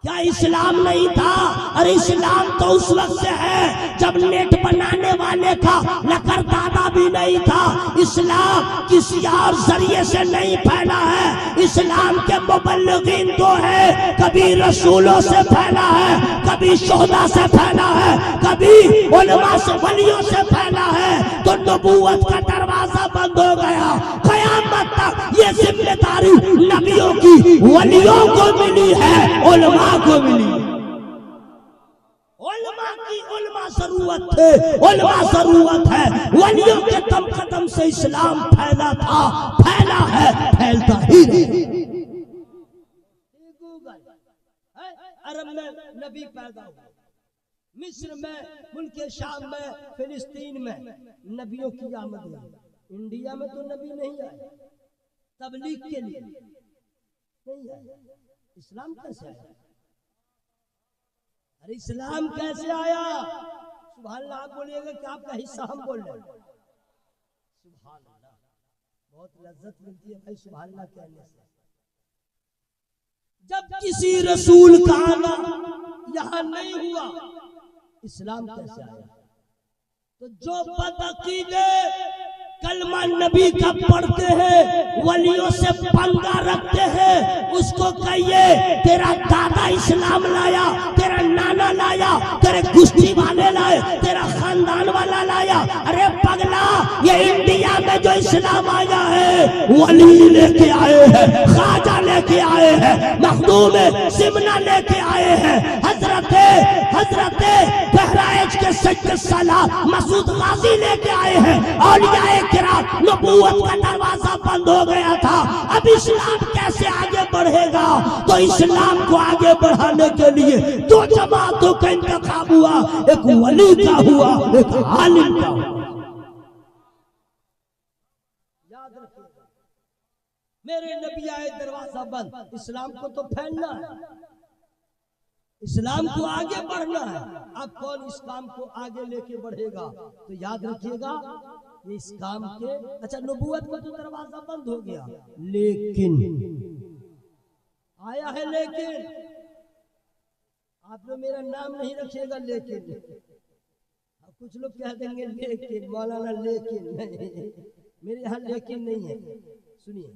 क्या इस्लाम नहीं था? अरे इस्लाम तो उस वक्त से है जब नेट बनाने वाले का लकर दादा भी नहीं था। इस्लाम किसी और जरिए से नहीं फैला है। इस्लाम के मुबल्लिगीन तो है, कभी रसूलों से फैला है, कभी शोहदा से फैला है, कभी उलमा से, वलियों से फैला है। तो नबूवत का दरवाजा बंद हो गया। कयामत तक ये जिम्मेदारी नबियों की वलियों को मिली है, उलमा को मिली। उलमा की उलमा जरूरत थे, उलमा जरूरत है। वलियों के दम कदम से इस्लाम फैला था, फैला है, फैलता ही नहीं। अरब में नबी पैदा हुआ, मिस्र में, मुल्क शाम में, फिलिस्तीन में नबियों की आमद हुई। इंडिया में तो नबी नहीं आए, तबलीग के लिए नहीं आए। इस्लाम कैसे आया? अरे इस्लाम कैसे आया? सुभान अल्लाह। आप बोलिएगा कि आपका हिस्सा हम बोल रहे हैं। सुभान अल्लाह, बहुत लज्जत मिलती है भाई सुभान अल्लाह कहने से। जब किसी रसूल का आना यहाँ नहीं हुआ, इस्लाम कैसे आया? तो जो बदअकीदे कलमा नबी का पढ़ते हैं, वलियों से पंगा रखते हैं, उसको कहिए तेरा दादा इस्लाम लाया, तेरा नाना लाया, तेरे कुश्ती वाले लाए, तेरा खानदान वाला लाया। अरे पगला, ये इंडिया में जो इस्लाम आया है, वली लेके आए हैं, ख्वाजा लेके आए हैं, मखदूम सिमना लेके आए हैं, हजरते बहराइच के सैयद सालाह मसूद गाजी लेके आए हैं। औलियाए किराम, नबूवत का दरवाजा बंद हो गया था। अब इस्लाम कैसे आगे बढ़ेगा? तो इस्लाम को आगे बढ़ाने के लिए दो जमातों का इंतखाब हुआ, एक वली का हुआ, एक आलिम का हुआ। याद रखिए, मेरे नबी आए, दरवाजा बंद। इस्लाम को तो फैलना है, इस्लाम को आगे बढ़ना है। अब कौन इस काम को आगे लेके बढ़ेगा? तो याद रखिएगा, ये इस काम के, अच्छा नबूवत का तो दरवाजा बंद हो गया, लेकिन आया है। लेकिन आप लोग मेरा नाम नहीं रखिएगा, लेकिन कुछ लोग कह देंगे लेकिन मौलाना, लेकिन नहीं, मेरे यहाँ लेकिन नहीं है। सुनिए,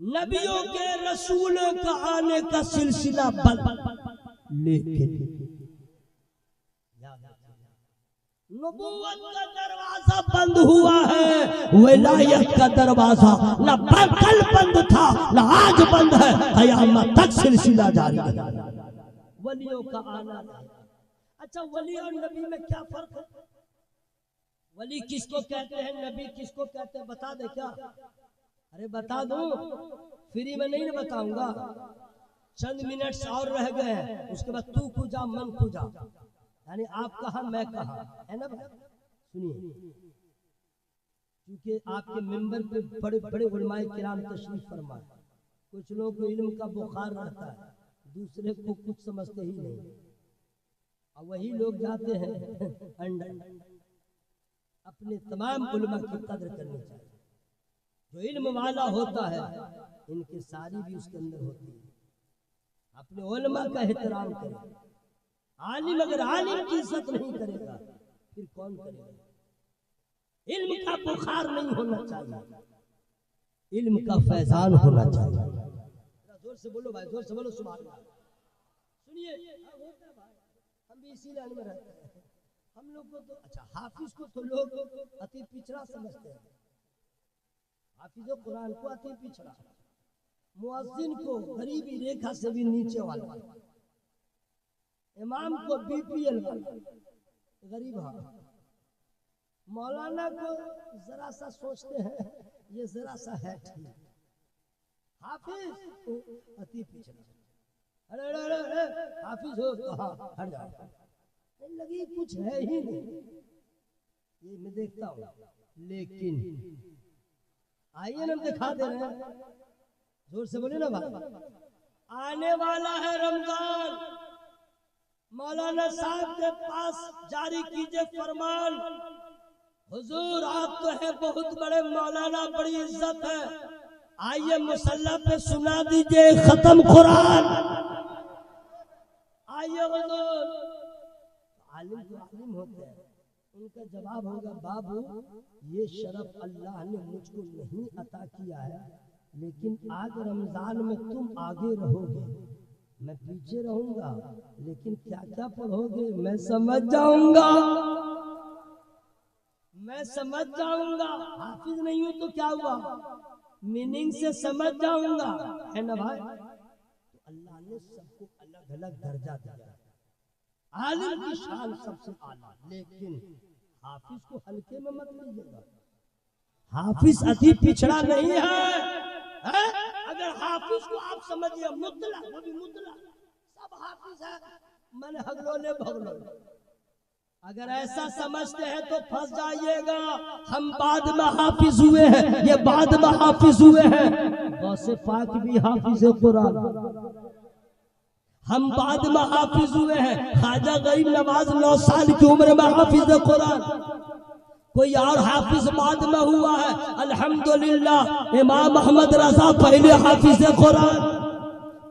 नबियों के रसूलों का आने का सिलसिला बंद, लेकिन नबूवत का दरवाजा बंद हुआ है, विलायत का दरवाजा न कल बंद था, न आज बंद है, क़यामत तक सिलसिला जारी है। वलियों का आना। अच्छा, वली और नबी में क्या फर्क है? वली किसको कहते हैं, नबी किसको कहते हैं? बता दे क्या? अरे बता दूं, फ्री में नहीं ना बताऊंगा। चंद मिनट्स और रह गए हैं, उसके बाद तू खुजा मन खुजा, यानी आप कहा मैं कहा, है ना? सुनिए, क्योंकि आपके मेंबर पे बड़े बड़े उलमाए किराम तशरीफ फरमा, कुछ लोगों को इल्म का बुखार रहता है, दूसरे को कुछ समझते ही नहीं, और वही लोग जाते हैं अंडर। अपने तमाम उलमा की कदर करनी चाहिए। जो इल्म वाला होता है, इनकी सारी भी उसके अंदर होती है। अपने उलमा का एहतराम करें। आलिम अगर आलिम की इज्जत नहीं करेगा, फिर कौन करेगा? इल्म का बुखार नहीं होना चाहिए, इल्म का फैजान होना चाहिए। जोर से बोलो भाई, जोर से बोलो सुभान अल्लाह। सुनिए, हम भी इसी लाइन में रहते हैं। हम लोग को तो, अच्छा हाफिज को तो लोग अति पिछड़ा समझते हैं, हाफिज कुरान को अति पिछड़ा, मुअज्जिन को गरीबी रेखा से भी नीचे वाला, इमाम को बीपीएल वाला, गरीब। हाँ, मौलाना को जरा सा सोचते हैं ये जरा सा है ठीक, हाफिज तो अति पिछड़ा, अरे अरे अरे अरे हाफिज हो तो हाँ हट जाओ, लगी कुछ है ही नहीं, ये मैं देखता हूँ। लेकिन आइए ना दिखा दे रहे हैं, जोर से बोले ना भाई, आने वाला है रमजान, मौलाना साहब के पास जारी कीजिए फरमान, हुजूर आप तो है बहुत बड़े मौलाना, बड़ी इज्जत है, आइए मुसल्ला पे सुना दीजिए खत्म कुरान, आइए हुजूर। आलिम तो आलिम होते हैं, उनका जवाब होगा बाबू ये शरफ अल्लाह ने मुझको नहीं अता किया है, लेकिन आज रमजान में तुम आगे रहोगे, मैं पीछे रहूंगा, लेकिन क्या क्या पढ़ोगे मैं समझ जाऊंगा, मैं समझ जाऊंगा। हाफिज नहीं हूं तो क्या हुआ, मीनिंग से समझ जाऊंगा, है ना भाई। तो अल्लाह ने सबको अलग अलग दर्जा दिया, आलिम की शान सबसे आला, लेकिन हाफिज को हल्के में मत लीजिएगा, हाफिज अति पिछड़ा नहीं है? अगर हाफिज को आप समझिए मुतला, वो भी मुतला, सब हाफिज है, मैंने हगलोले भगलोले, अगर ऐसा समझते हैं तो फंस जाइएगा। हम बाद में हाफिज हुए हैं, ये बाद में हाफिज हुए हैं, गौसे पाक भी हाफिज कुरान, हम बाद में हाफिज हुए हैं, ख्वाजा गरीब नवाज 9 साल की उम्र में हाफिज कुरान, कोई और हाफिज बाद में हुआ है, अल्हम्दुलिल्लाह इमाम अहमद रजा पहले हाफिज कुरान,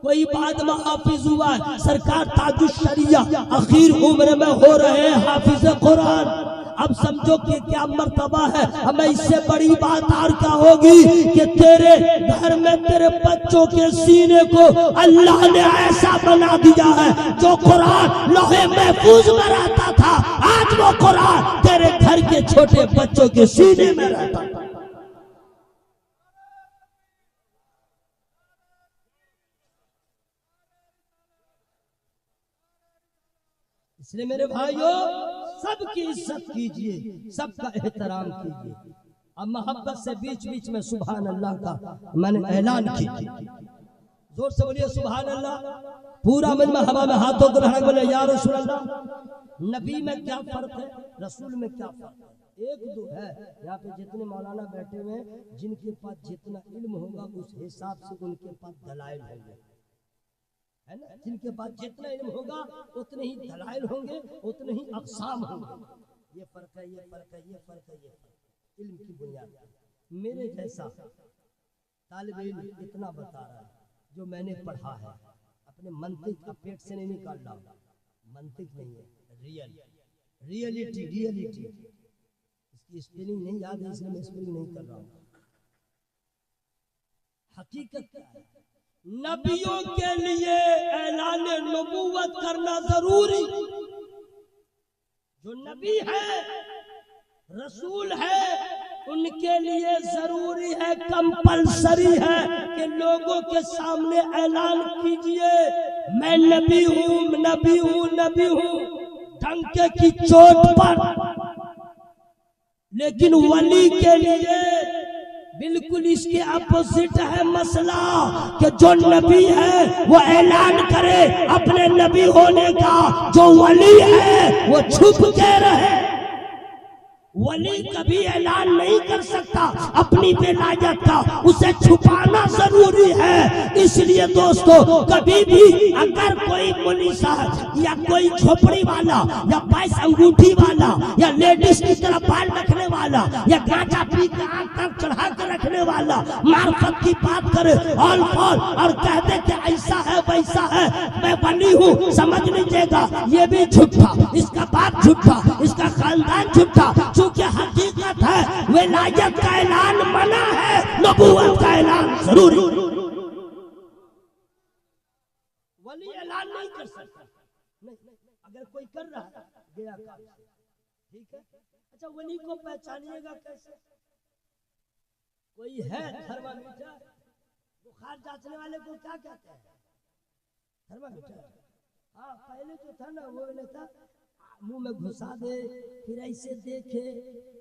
कोई बाद में हाफिज हुआ है, सरकार ताजुश शरिया आखिर उम्र में हो रहे हैं हाफिज कुरान। अब समझो कि क्या मर्तबा है, हमें इससे बड़ी बात और क्या होगी कि तेरे घर में तेरे बच्चों के सीने को अल्लाह ने ऐसा बना दिया है, जो कुरान लोहे महफूज में रहता था, आज वो कुरान तेरे घर के छोटे बच्चों के सीने में रहता था। इसलिए मेरे भाइयों सबकी इज्जत कीजिए, सबका एहतराम कीजिए। अब मोहब्बत से बीच बीच में सुभान अल्लाह का मैंने ऐलान किया, जोर से बोलिए सुभान अल्लाह। पूरा मजमा हवा में हाथों को लहरा बोले या रसूल अल्लाह। नबी में क्या फर्क है, रसूल में क्या फर्क है? एक दो है। यहाँ पे जितने मौलाना बैठे हुए हैं, जिनके पास जितना इल्म होगा उस हिसाब से उनके पास दलाइल होंगे, है ना। जिनके पास जितना इल्म होगा उतने ही दलाइल होंगे, उतने ही अक़साम होंगे। ये फर्क है, ये फर्क है, ये फर्क है, ये फर्क इल्म की बुनियाद। मेरे जैसा तालिब इल्म इतना बता रहा है, जो मैंने पढ़ा है, अपने मंतिक का पेट से नहीं निकाल रहा, मंतिक नहीं है, रियलिटी। इसकी स्पेलिंग नहीं याद है, इसलिए मैं स्पेलिंग नहीं कर रहा हूँ। हकीकत क्या है? नबियों के लिए ऐलान नबूवत करना जरूरी, जो नबी है रसूल है उनके लिए जरूरी है, कंपलसरी है कि लोगों के सामने ऐलान कीजिए मैं नबी हूँ, नबी हूँ, नबी हूँ, डंके की चोट पर। लेकिन वली के लिए बिल्कुल इसके अपोजिट है मसला, कि जो नबी है वो ऐलान करे अपने नबी होने का, जो वली है वो छुप के रहे। वली कभी ऐलान नहीं कर सकता अपनी विलायत का, उसे छुपाना जरूरी है। इसलिए दोस्तों, कभी भी अगर कोई मुनी साहब या कोई झोपड़ी वाला या पैस अंगूठी वाला या लेडीज की तरह बाल रखने वाला या गांजा पी के आंख तक चढ़ा के रखने वाला मार्फत की बात करे ऑल फॉल और कह दे कि ऐसा है वैसा है, मैं वली हूँ, समझ लीजिएगा ये भी झूठा, इसका बाप झूठा, इसका खानदान झूठा। क्योंकि हकीकत है विलायत का ऐलान मना है, नबूवत का ऐलान जरूरी। वली ऐलान नहीं कर सकता, नहीं, अगर कोई कर रहा है गया काम से, ठीक है। अच्छा, वली को पहचानिएगा कैसे? कोई है थर्मामीटर, बुखार जांचने वाले को क्या कहते हैं? थर्मामीटर। हाँ, पहले जो था ना वो था मुंह में घुसा दे, फिर ऐसे देखे।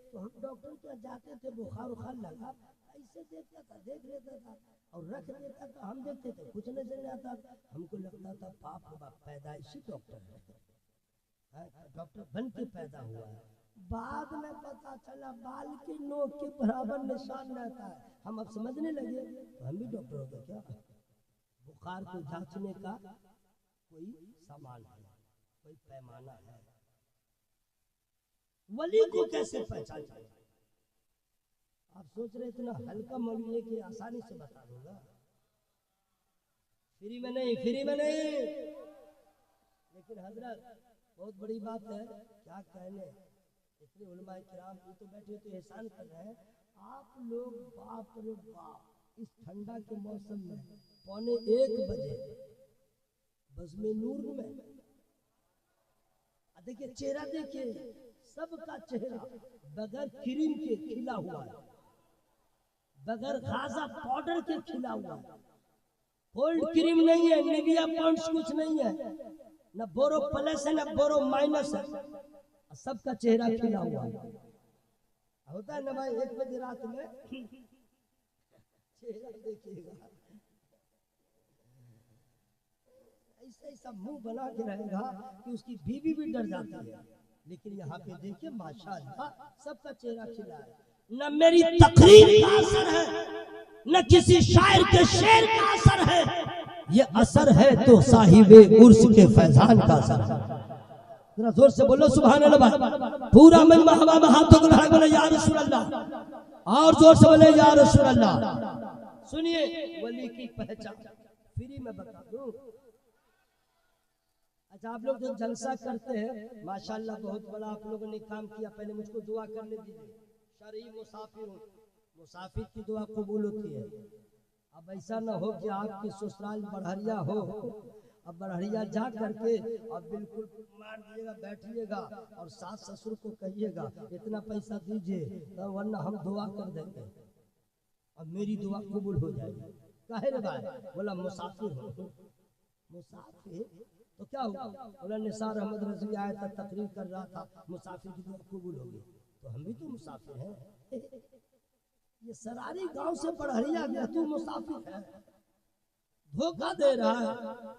तो हम डॉक्टर के यहाँ जाते थे, बुखार उखार लगा, ऐसे देखता था, देख लेता था और रख देता था। हम देखते थे कुछ नजर नहीं आता, हमको लगता था बाप रे बाप पैदाइशी डॉक्टर है, डॉक्टर बन के पैदा हुआ है। बाद में पता चला बाल की नोक के बराबर निशान रहता है। हम अब समझने लगे तो हम भी डॉक्टर हो गए क्या? बुखार को जांचने का कोई सामान है, कोई पैमाना है। वली को कैसे पहचाने? आप सोच रहे इतना हल्का मौलवी है कि आसानी से बता दूंगा। फ्री में नहीं, फ्री में नहीं। लेकिन हजरत बहुत बड़ी बात है, क्या कहने, इतने उलमाए किराम तो बैठे तो एहसान कर रहे हैं। आप लोग बाप रे बाप इस ठंडा के मौसम में 1:15 बजे बज़्म नूर में देखिए चेहरा, देखिए सबका चेहरा बगैर क्रीम के खिला हुआ है, बगैर खासा पाउडर के खिला हुआ है। कोल्ड क्रीम नहीं है, निविया पॉइंट्स कुछ नहीं है, न बोरो प्लस है न बोरो माइनस है, सबका चेहरा खिला हुआ है। होता है ना भाई, 1 बजे रात में चेहरा देखिएगा ऐसा ऐसा मुंह बना के रहेगा कि उसकी बीवी भी डर जाती है। लेकिन यहाँ पे देखिए माशाअल्लाह सबका चेहरा खिला है। न मेरी तकरीर का असर है, न किसी शायर के शेर का असर है, ये असर है तो साहिबे उर्स के फैजान का असर है। जरा जोर से बोलो सुभान अल्लाह। पूरा मजमा हवा में हाथों को लगा बोले या रसूल अल्लाह, और जोर से बोले या रसूल अल्लाह। सुनिए वली की पहचान फ्री में बता दूं। अच्छा, आप लोग जो जलसा करते हैं माशाअल्लाह बहुत बड़ा आप लोगों ने काम किया। पहले मुझको दुआ करने दीजिए। शरई मुसाफिर हूँ, मुसाफिर की दुआ कबूल होती है। अब ऐसा ना हो कि आपकी ससुराल बढ़िया हो, अब बढ़िया जा करके अब बिल्कुल मार दिएगा, बैठिएगा और सास ससुर को कहिएगा इतना पैसा दीजिए, तो वरना हम दुआ कर देंगे अब मेरी दुआ कबूल हो जाएगी। काहे रे भाई? बोला मुसाफिर हो। मुसाफिर तो क्या हुआ? बोला निसार अहमद रज़ी आया था, तकरीर कर रहा था, मुसाफिर की दुआ कबूल होगी। तो हम भी तो मुसाफिर हैं। ये सरारी गांव से बढ़िया गया, तू मुसाफिर है, धोखा दे रहा है।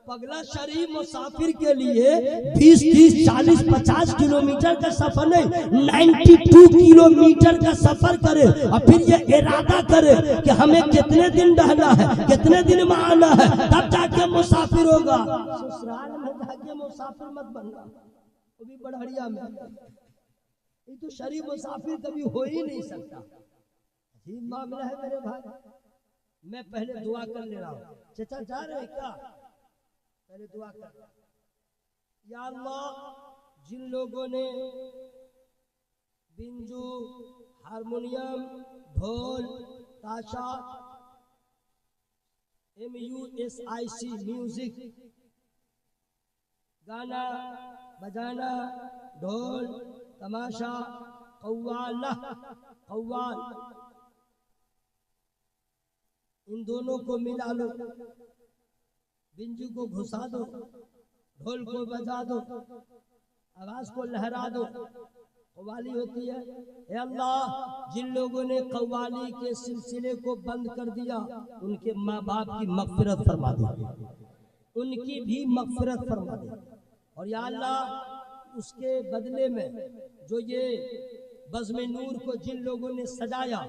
पगला शरीफ मुसाफिर के लिए 20, 30, 40, 50 किलोमीटर का सफर नहीं, 92 किलोमीटर का सफर करे और फिर ये इरादा करे कि हमें कितने दिन रहना है, कितने दिन में आना है, तब जाके मुसाफिर होगा। ससुराल में जाके मुसाफिर मत बनना, वो भी बढ़िया में। ये तो शरीफ मुसाफिर कभी हो ही नहीं सकता। ये मामला है मेरे भाई। मैं पहले दुआ कर ले रहा हूँ। चचा जा रहे क्या? पहले दुआ कर। या अल्लाह, जिन लोगों ने बिंजू, हारमोनियम, ढोल, ताशा, MUSIC म्यूजिक, गाना बजाना, ढोल, तमाशा, कव्वाल, इन दोनों को मिला लो, बिंजू को घुसा दो, ढोल को बजा दो, आवाज को लहरा दो, कव्वाली होती है। हे अल्लाह, जिन लोगों ने कव्वाली के सिलसिले को बंद कर दिया उनके माँ बाप की मग़फ़िरत फरमा दे, उनकी भी मग़फ़िरत फरमा दे। और या अल्लाह, उसके बदले में जो ये बज़्म नूर को जिन लोगों ने सजाया,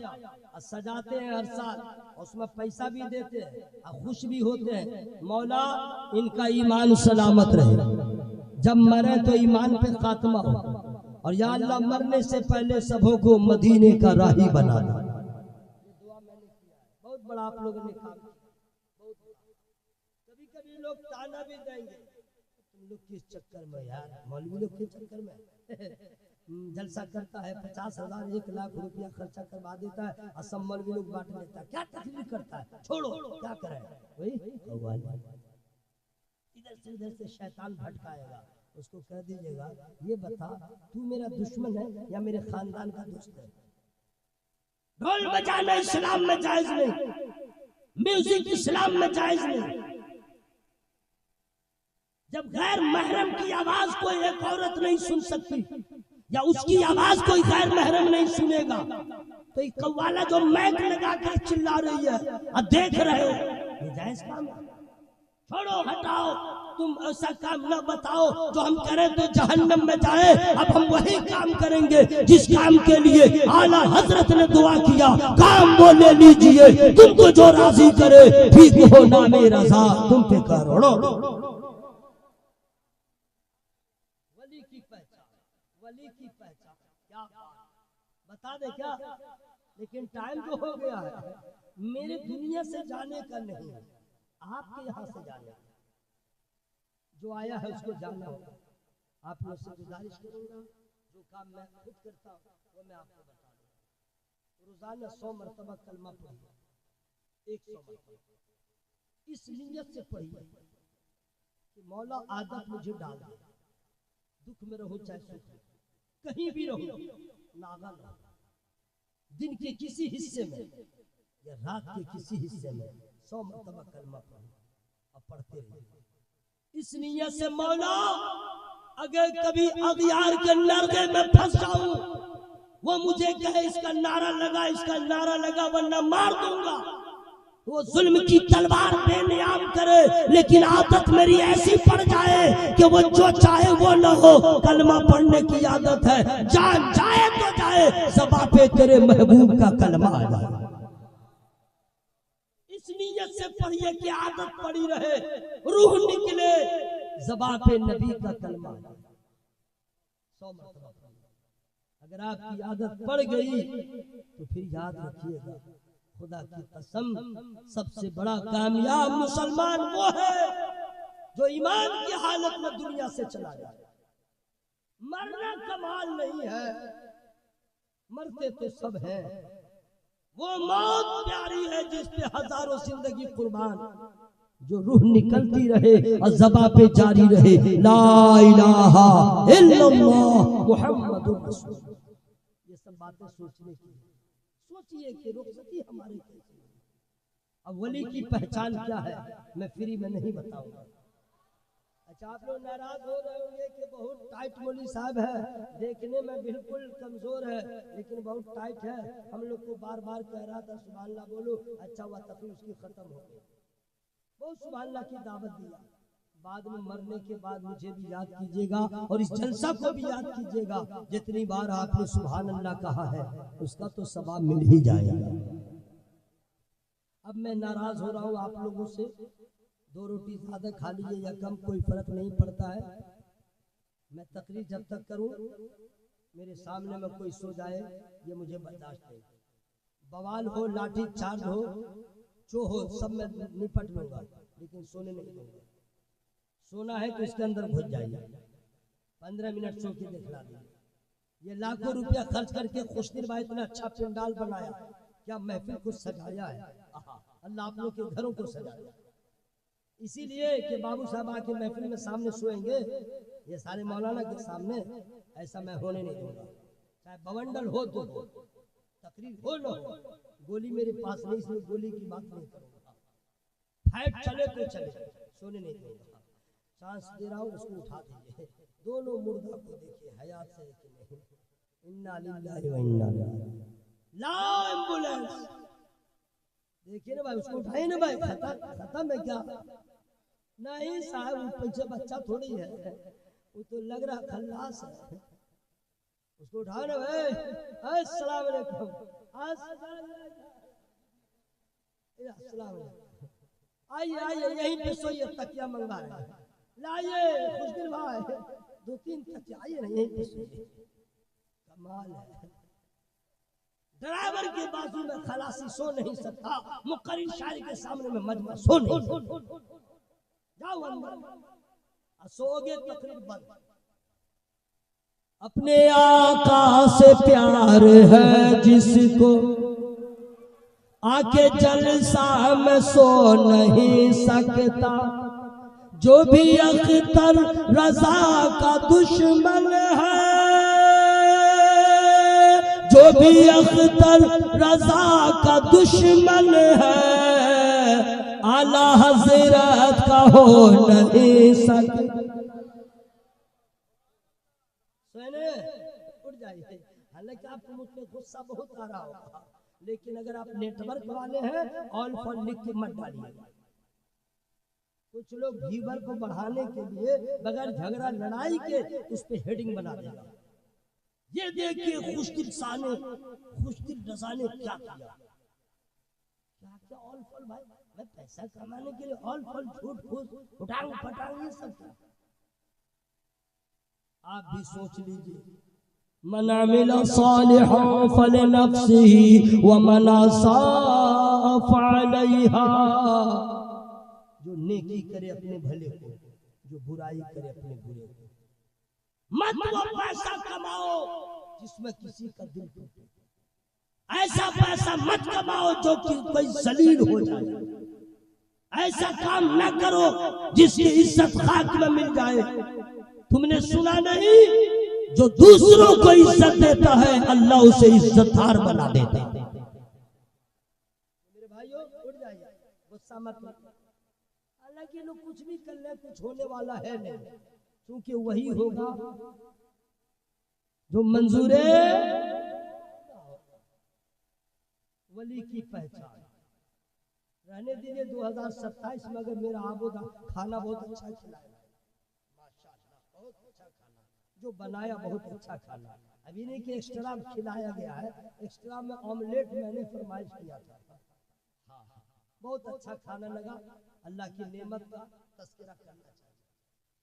सजाते हैं हर साल, उसमें पैसा भी देते हैं और खुश भी होते हैं, मौला इनका ईमान सलामत रहे, जब मरे तो ईमान पे खात्मा हो। और या अल्लाह, मरने से पहले सबों को मदीने का राही बना दो। ये दुआ मैंने किया है, बहुत बड़ा आप लोगों ने काम किया। कभी कभी लोग ताना भी देंगे, तुम लोग किस चक्कर में यार, मौलवी लोग किस चक्कर में जलसा करता है, 50,000 1 लाख रुपया खर्चा करवा देता है और सब मौलवी लोग बांट लेता है, क्या तकलीफ करता है, छोड़ो क्या करें। वही इधर से उधर से शैतान भटकाएगा, उसको कह दीजिएगा ये बता तू मेरा दुश्मन है या मेरे खानदान का दोस्त है। ढोल बजाना इस्लाम में जायज नहीं, म्यूजिक इस्लाम में जायज नहीं। जब गैर महरम की आवाज कोई एक औरत नहीं सुन सकती या उसकी आवाज कोई गैर महरम नहीं सुनेगा, तो ये कव्वाला जो मैक लगा कर चिल्ला रही है और देख रहे हो, ये जायज काम है? छोड़ो, हटाओ, तुम ऐसा काम न बताओ जो हम करें तो जहन्नम में जाए। अब हम वही काम करेंगे जिस काम के लिए आला हजरत ने दुआ किया, काम वो ले लीजिए तुमको जो राजी करे, ठीक हो नामे रजा तुम पे करोड़ों। वली की पहचान, वली की पहचान क्या बता दे क्या? लेकिन टाइम जो हो गया है, मेरे दुनिया से जाने का नहीं है, आपके यहाँ से जाने, जो आया है उसको जाना होगा। आप लोग से गुजारिश करूंगा, जो काम मैं खुद करता हूँ वो मैं आपको बता दूँ। रोजाना 100 मरतबा कलमा पढ़िए, 100 मरतबा, इस नीयत से पढ़िए कि मौला आदत मुझे डाल दे, दुख में रहो चाहे सुख में, कहीं भी रहो, नागा रहो, दिन के किसी हिस्से में या रात के किसी हिस्से में 100 मरतबा कलमा पढ़ो और पढ़ते रहिए इस नियत से, मौला अगर कभी अगियार के नरगे में फंस जाऊं, वो मुझे कहे इसका नारा लगा, इसका नारा लगा वरना मार दूंगा, वो जुल्म की तलवार बेनियाम करे, लेकिन आदत मेरी ऐसी पड़ जाए कि वो जो चाहे वो न हो। कलमा पढ़ने की आदत है, जान जाए तो जाए, ज़बां पे तेरे महबूब का कलमा आ जाए। इस नीयत से पढ़िए कि आदत पड़ी रहे, रूह निकले, ज़बां पे नबी का कलमा। 100 मरतबा अगर आपकी आदत पड़ गई तो फिर याद रखिएगा, खुदा की कसम सबसे बड़ा कामयाब मुसलमान वो है जो ईमान की हालत में दुनिया से चला जाए। मरना कमाल नहीं है, मरते तो सब हैं, वो मौत प्यारी है जिस पे हजारों जिंदगी कुर्बान, जो रूह निकलती रहे और ज़बां पे जारी रहे ला इलाहा इल्लल्लाह मुहम्मदुर रसूलुल्लाह। ये सब बातें सोचने की, सोचिए कि रुखसती हमारे कैसे। अब वली की पहचान क्या है मैं फ्री में नहीं बताऊंगा। अच्छा, आप लोग नाराज हो रहे होंगे कि बहुत टाइट मौलवी साहब है, देखने में बिल्कुल कमजोर है लेकिन बहुत टाइट है। हम लोग को बार बार कह रहा था सुभान अल्लाह बोलो, अच्छा हुआ तकलीफ उसकी खत्म हो गई। बहुत सुभान अल्लाह की दावत दिया, बाद में मरने के बाद मुझे भी याद कीजिएगा और इस जलसा को भी याद कीजिएगा। जितनी बार आपने सुभान अल्लाह कहा है उसका तो सवाब मिल ही जाएगा। अब मैं नाराज हो रहा हूँ आप लोगों से, 2 रोटी ज्यादा खा लीजिए या कम, कोई फर्क नहीं पड़ता है। मैं तकरीर जब तक करूं मेरे सामने में कोई सो जाए ये मुझे बर्दाश्त नहीं। बवाल हो, लाठी चार्ज हो, जो हो सब मैं निपट लूंगा, लेकिन सोने नहीं दूंगा। सोना है तो इसके अंदर घुस जाइए, 15 मिनट सो के दिखला दीजिए। ये लाखों रुपया खर्च करके खुशदिल भाई इतना अच्छा पंडाल बनाया, क्या महफिल को सजाया है, अल्लाह आप लोग के घरों को सजाया। इसीलिए कि बाबू साहब आके महफिल में सामने सोएंगे, ये सारे मौलाना के सामने, ऐसा मैं होने नहीं दूंगा। चाहे बवंडल हो तो हो, तकरीर हो न हो, गोली मेरे पास नहीं, इसलिए गोली की बात नहीं करूंगा। फाइट चले तो चले, सोने नहीं दूंगा। सांस दे रहा हूँ उसको उठा दीजिए, दोनों मुर्दा को देखिए हयात से कि नहीं। इन्ना लिल्लाहि व इन्ना इलैहि। ला एम्बुलेंस देखिए ना भाई, उसको उठाए ना भाई, खत्म है क्या? नहीं साहब, वो पीछे बच्चा थोड़ी है, वो तो लग रहा खल्लास है। उसको उठाओ ना भाई। अस्सलाम वालेकुम, अस्सलाम वालेकुम, आइए आइए यहीं पे सोइए, तकिया मंगा रहे हैं, लाइए खुशदिल भाई 2-3 तकिया, आइए ना यहीं पे सोइए। कमाल है, ड्राइवर के बाजू में खलासी सो नहीं सकता, मुकर्रिर शायर के सामने में मजमा सो नहीं सकता। जाओ अंदर, सोओगे तकरीर बंद। अपने आका से प्यार है जिसको, आके जलसा में सो नहीं सकता। जो भी अख्तर रजा का दुश्मन है, जो भी अख्तर रजा का दुश्मन है, आला हज़रत का हो नहीं सकता। सोने उठ जाइए। हालांकि आपको मुझ पे गुस्सा बहुत आ रहा होगा, लेकिन अगर आप नेटवर्क वाले हैं ऑल फॉर लिख के मत डालिए। कुछ लोग व्यूअर को बढ़ाने के लिए बगैर झगड़ा लड़ाई के उस पे हेडिंग बना देगा, ये देखिए खुशदिल साने खुशदिल रजा ने क्या किया। क्या क्या ऑल फॉल भाई, मैं पैसा कमाने के लिए ऑल फॉल झूठ फूस उठांग पटांग ये सब क्या। आप भी सोच लीजिए, मन अमिल सालिहन फलिनफ्सिही व मन असाअ फअलैहा। जो नेकी करे अपने भले को, जो बुराई करे अपने बुरे को। मत वो पैसा कमाओ जिसमें किसी का दिल टूटे, ऐसा पैसा मत कमाओ जो कि कोई जलील हो जाए, ऐसा काम न करो जिसकी इज्जत खाक में मिल जाए। तुमने सुना नहीं, जो दूसरों को इज्जत देता है अल्लाह उसे इज्जतदार बना देता है। मेरे भाइयों उठ जाइए, गुस्सा मत करो। हालांकि लोग कुछ भी कर ले, कुछ होने वाला है नहीं, क्योंकि वही होगा जो मंजूरे वली की पहचान। रहने दीजिए 2027 में अगर मेरा आबोदा खाना बहुत अच्छा खिलाया, माशाअल्लाह बहुत अच्छा खाना जो बनाया, बहुत अच्छा खाना। अभी नहीं कि एक्स्ट्रा खिलाया गया है, एक्स्ट्रा में ऑमलेट मैंने फरमाइश किया था। हाँ बहुत अच्छा खाना लगा, अल्लाह की नेमत का तस्करा करना चाहिए।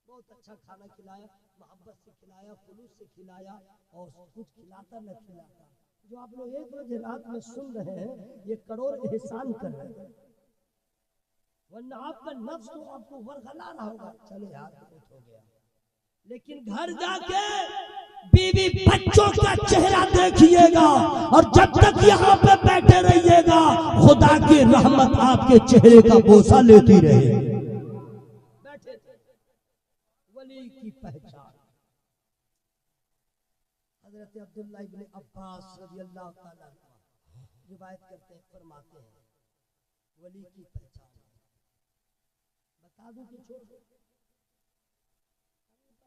बहुत अच्छा खाना खिलाया, मोहब्बत से खिलाया, खुलूस से खिलाया, और कुछ खिलाता न खिलाता। जो आप लोग 1 बजे रात में सुन रहे हैं, ये करोड़ एहसान कर रहे हैं, वरना आपका नफ्स तो आपको वरगला रहा होगा, चले यार बहुत हो गया। लेकिन घर जाके बीवी बच्चों का चेहरा देखिएगा, और जब तक यहाँ पे बैठे रहिएगा खुदा की रहमत आपके चेहरे का बोसा लेती रहे। बैठे थे वली की पहचान। हजरत अब्दुल्लाह इब्न अब्बास रज़ियल्लाहु ताला रिवायत करते हैं, फरमाते हैं वली की पहचान बता दूं कि छोड़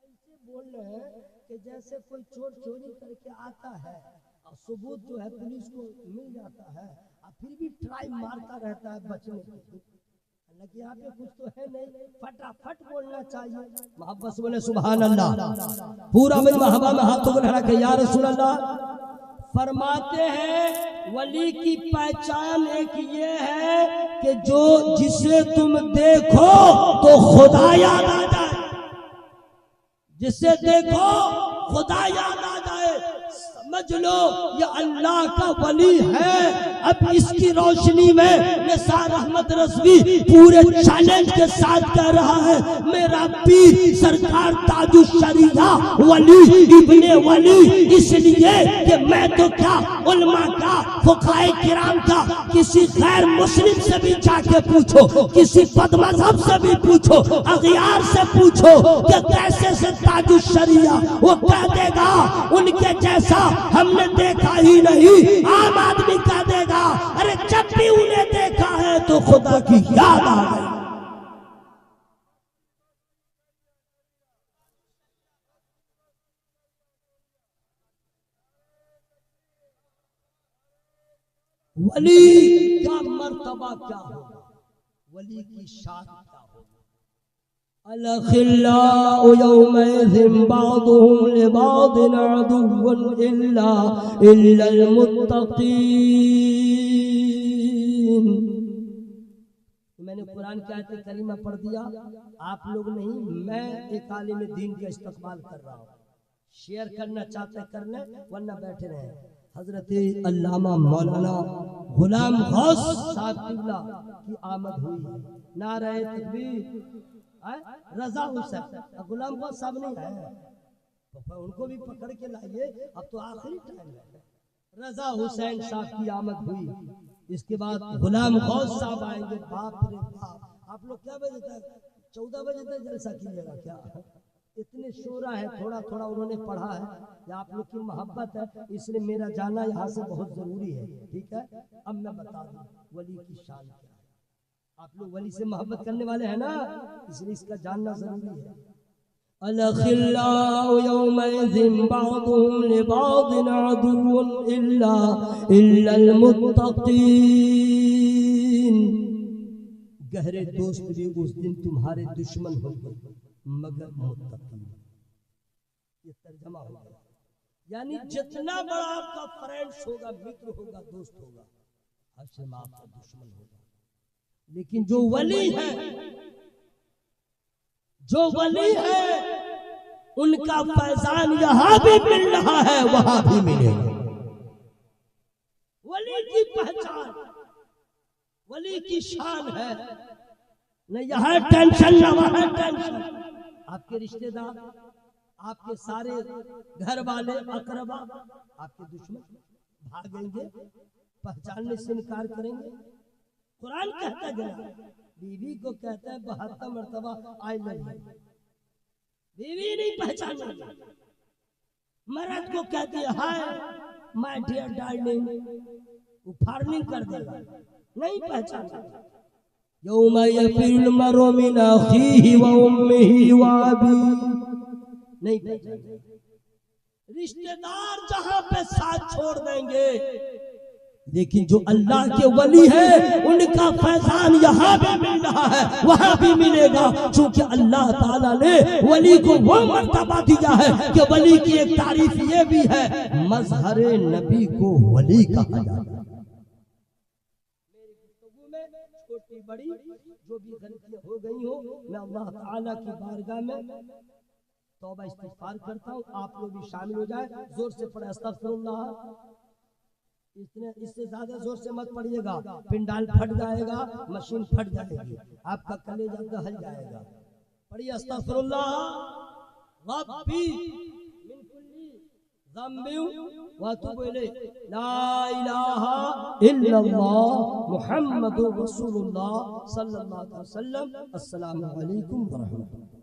ऐसे बोल रहे हैं कि जैसे कोई चोर चोरी करके आता है और सबूत जो है पुलिस को मिल जाता है, और फिर भी ट्राई मारता रहता है बचने के लिए। हालांकि यहाँ पे कुछ तो है नहीं, फटाफट बोलना चाहिए। मोहब्बत से बोले सुभान अल्लाह। पूरा मजमा हवा में हाथों को लहरा के या रसूल अल्लाह। फरमाते हैं वली की पहचान एक ये है कि जो जिसे तुम देखो तो खुदा याद आ जाए, जिसे देखो खुदा याद आ जाए, समझ लो ये अल्लाह का वली है। अब इसकी रोशनी में निसार अहमद रज़वी पूरे चैलेंज के साथ कह रहा है, मेरा पीर सरकार ताजुश शरीया वली इब्ने वली, इसलिए कि मैं तो क्या उलमा का फुकाए किराम का, किसी गैर मुस्लिम से भी जाके पूछो, किसी बदमज़हब से भी पूछो, अगियार से पूछो कि कैसे से ताजुश शरीया, वो कह देगा उनके जैसा हमने देखा ही नहीं। आम आदमी कह देगा अरे जब भी उन्हें देखा है तो खुदा की याद आ गई। वली का मर्तबा क्या होगा, वली की शान क्या होगा। अलखिल्लाउ यौमइज़िन बअदुहुम लिबअदिन अदुव्वुन इल्लल मुत्तक़ीन। मैंने कुरान की आयत करीमा पढ़ दिया, आप लोग नहीं, मैं एक आलिम दीन का इस्तकबाल कर रहा हूँ। शेयर करना चाहते कर ले, वरना बैठे रहे। हजरत अल्लामा मौलाना गुलाम गौस साहब क़िबला की आमद हुई है। नारे तकबीर। रजा हुसैन, गुलाम गौस साहब नहीं आए, तो उनको भी पकड़ के लाइए, अब तो आखिरी टाइम है। रजा हुसैन साहब की आमद हुई, इसके बाद गुलाम गौस साहब आएंगे। बाप रे बाप, आप लोग क्या बजे तक 14 बजे तक जलसा कीजिएगा क्या? इतने शोरा है, थोड़ा थोड़ा उन्होंने पढ़ा है, या आप लोग की मोहब्बत है, इसलिए मेरा जाना यहाँ से बहुत जरूरी है। ठीक है, अब मैं बता दूं वली की शान क्या है। आप लोग वली से मोहब्बत करने वाले हैं ना, इसलिए इसका जानना जरूरी है। अलखिल्लाउ यौमइज़िन बअदुहुम लिबअदिन अदुव्वुन इल्लल मुत्तक़ीन। गहरे दोस्त भी उस दिन तुम्हारे दुश्मन होंगे मगर मुत्तक़ी। ये तर्जमा हो गया, यानी जितना बड़ा आपका फ्रेंड्स होगा, मित्र होगा, दोस्त होगा, हर में आपका दुश्मन होगा। लेकिन जो वली है, उनका फैजान यहाँ भी मिल रहा है, वहां भी मिलेगा। वली की पहचान, वली की शान है, न यहाँ टेंशन न वहां टेंशन। आपके रिश्तेदार, आपके सारे घर वाले, अकरबा, आपके दुश्मन भागेंगे, पहचानने से इनकार करेंगे। कुरान कहता है, बीवी को कहता है 72 मरतबा आई लव यू, बीवी नहीं पहचानेगी। मर्द को कहती है हाय माय डियर डार्लिंग, वो फार्मिंग कर देगा, नहीं पहचानेगा। यौमा यफिरुल मरउ मिन अखीहि व उम्मिहि व अबीहि, नहीं पहचानेगा। रिश्तेदार जहां पे साथ छोड़ देंगे, लेकिन जो अल्लाह के वली है उनका फैजान यहाँ भी मिल रहा है, वहां भी मिलेगा। क्योंकि अल्लाह ताला ने वली को वो मर्तबा दिया है कि वली की एक तारीफ ये भी है, मजहरे नबी को वली कहा जाता है। मेरी गुफ्तगू में छोटी बड़ी जो भी गलतियां हो गई हो, मैं अल्लाह ताला की बारगाह में तौबा इस्तिग़फ़ार करता हूँ। आप लोग भी शामिल हो जाए, जोर से पढ़े अस्तग़फ़िरुल्लाह। इससे ज्यादा जोर से मत पढ़िएगा, पिंडाल फट जाएगा, मशीन फट जाएगी, आपका कलेजा दहल जाएगा। पढ़िए अस्तग़फिरुल्लाह रब्बी मिन कुल्ली ज़म्बिन व अतूबु इलैह, ला इलाहा इल्लल्लाह मुहम्मदुर रसूलुल्लाह सल्लल्लाहु अलैहि वसल्लम। अस्सलामु अलैकुम व रहमतुल्लाह।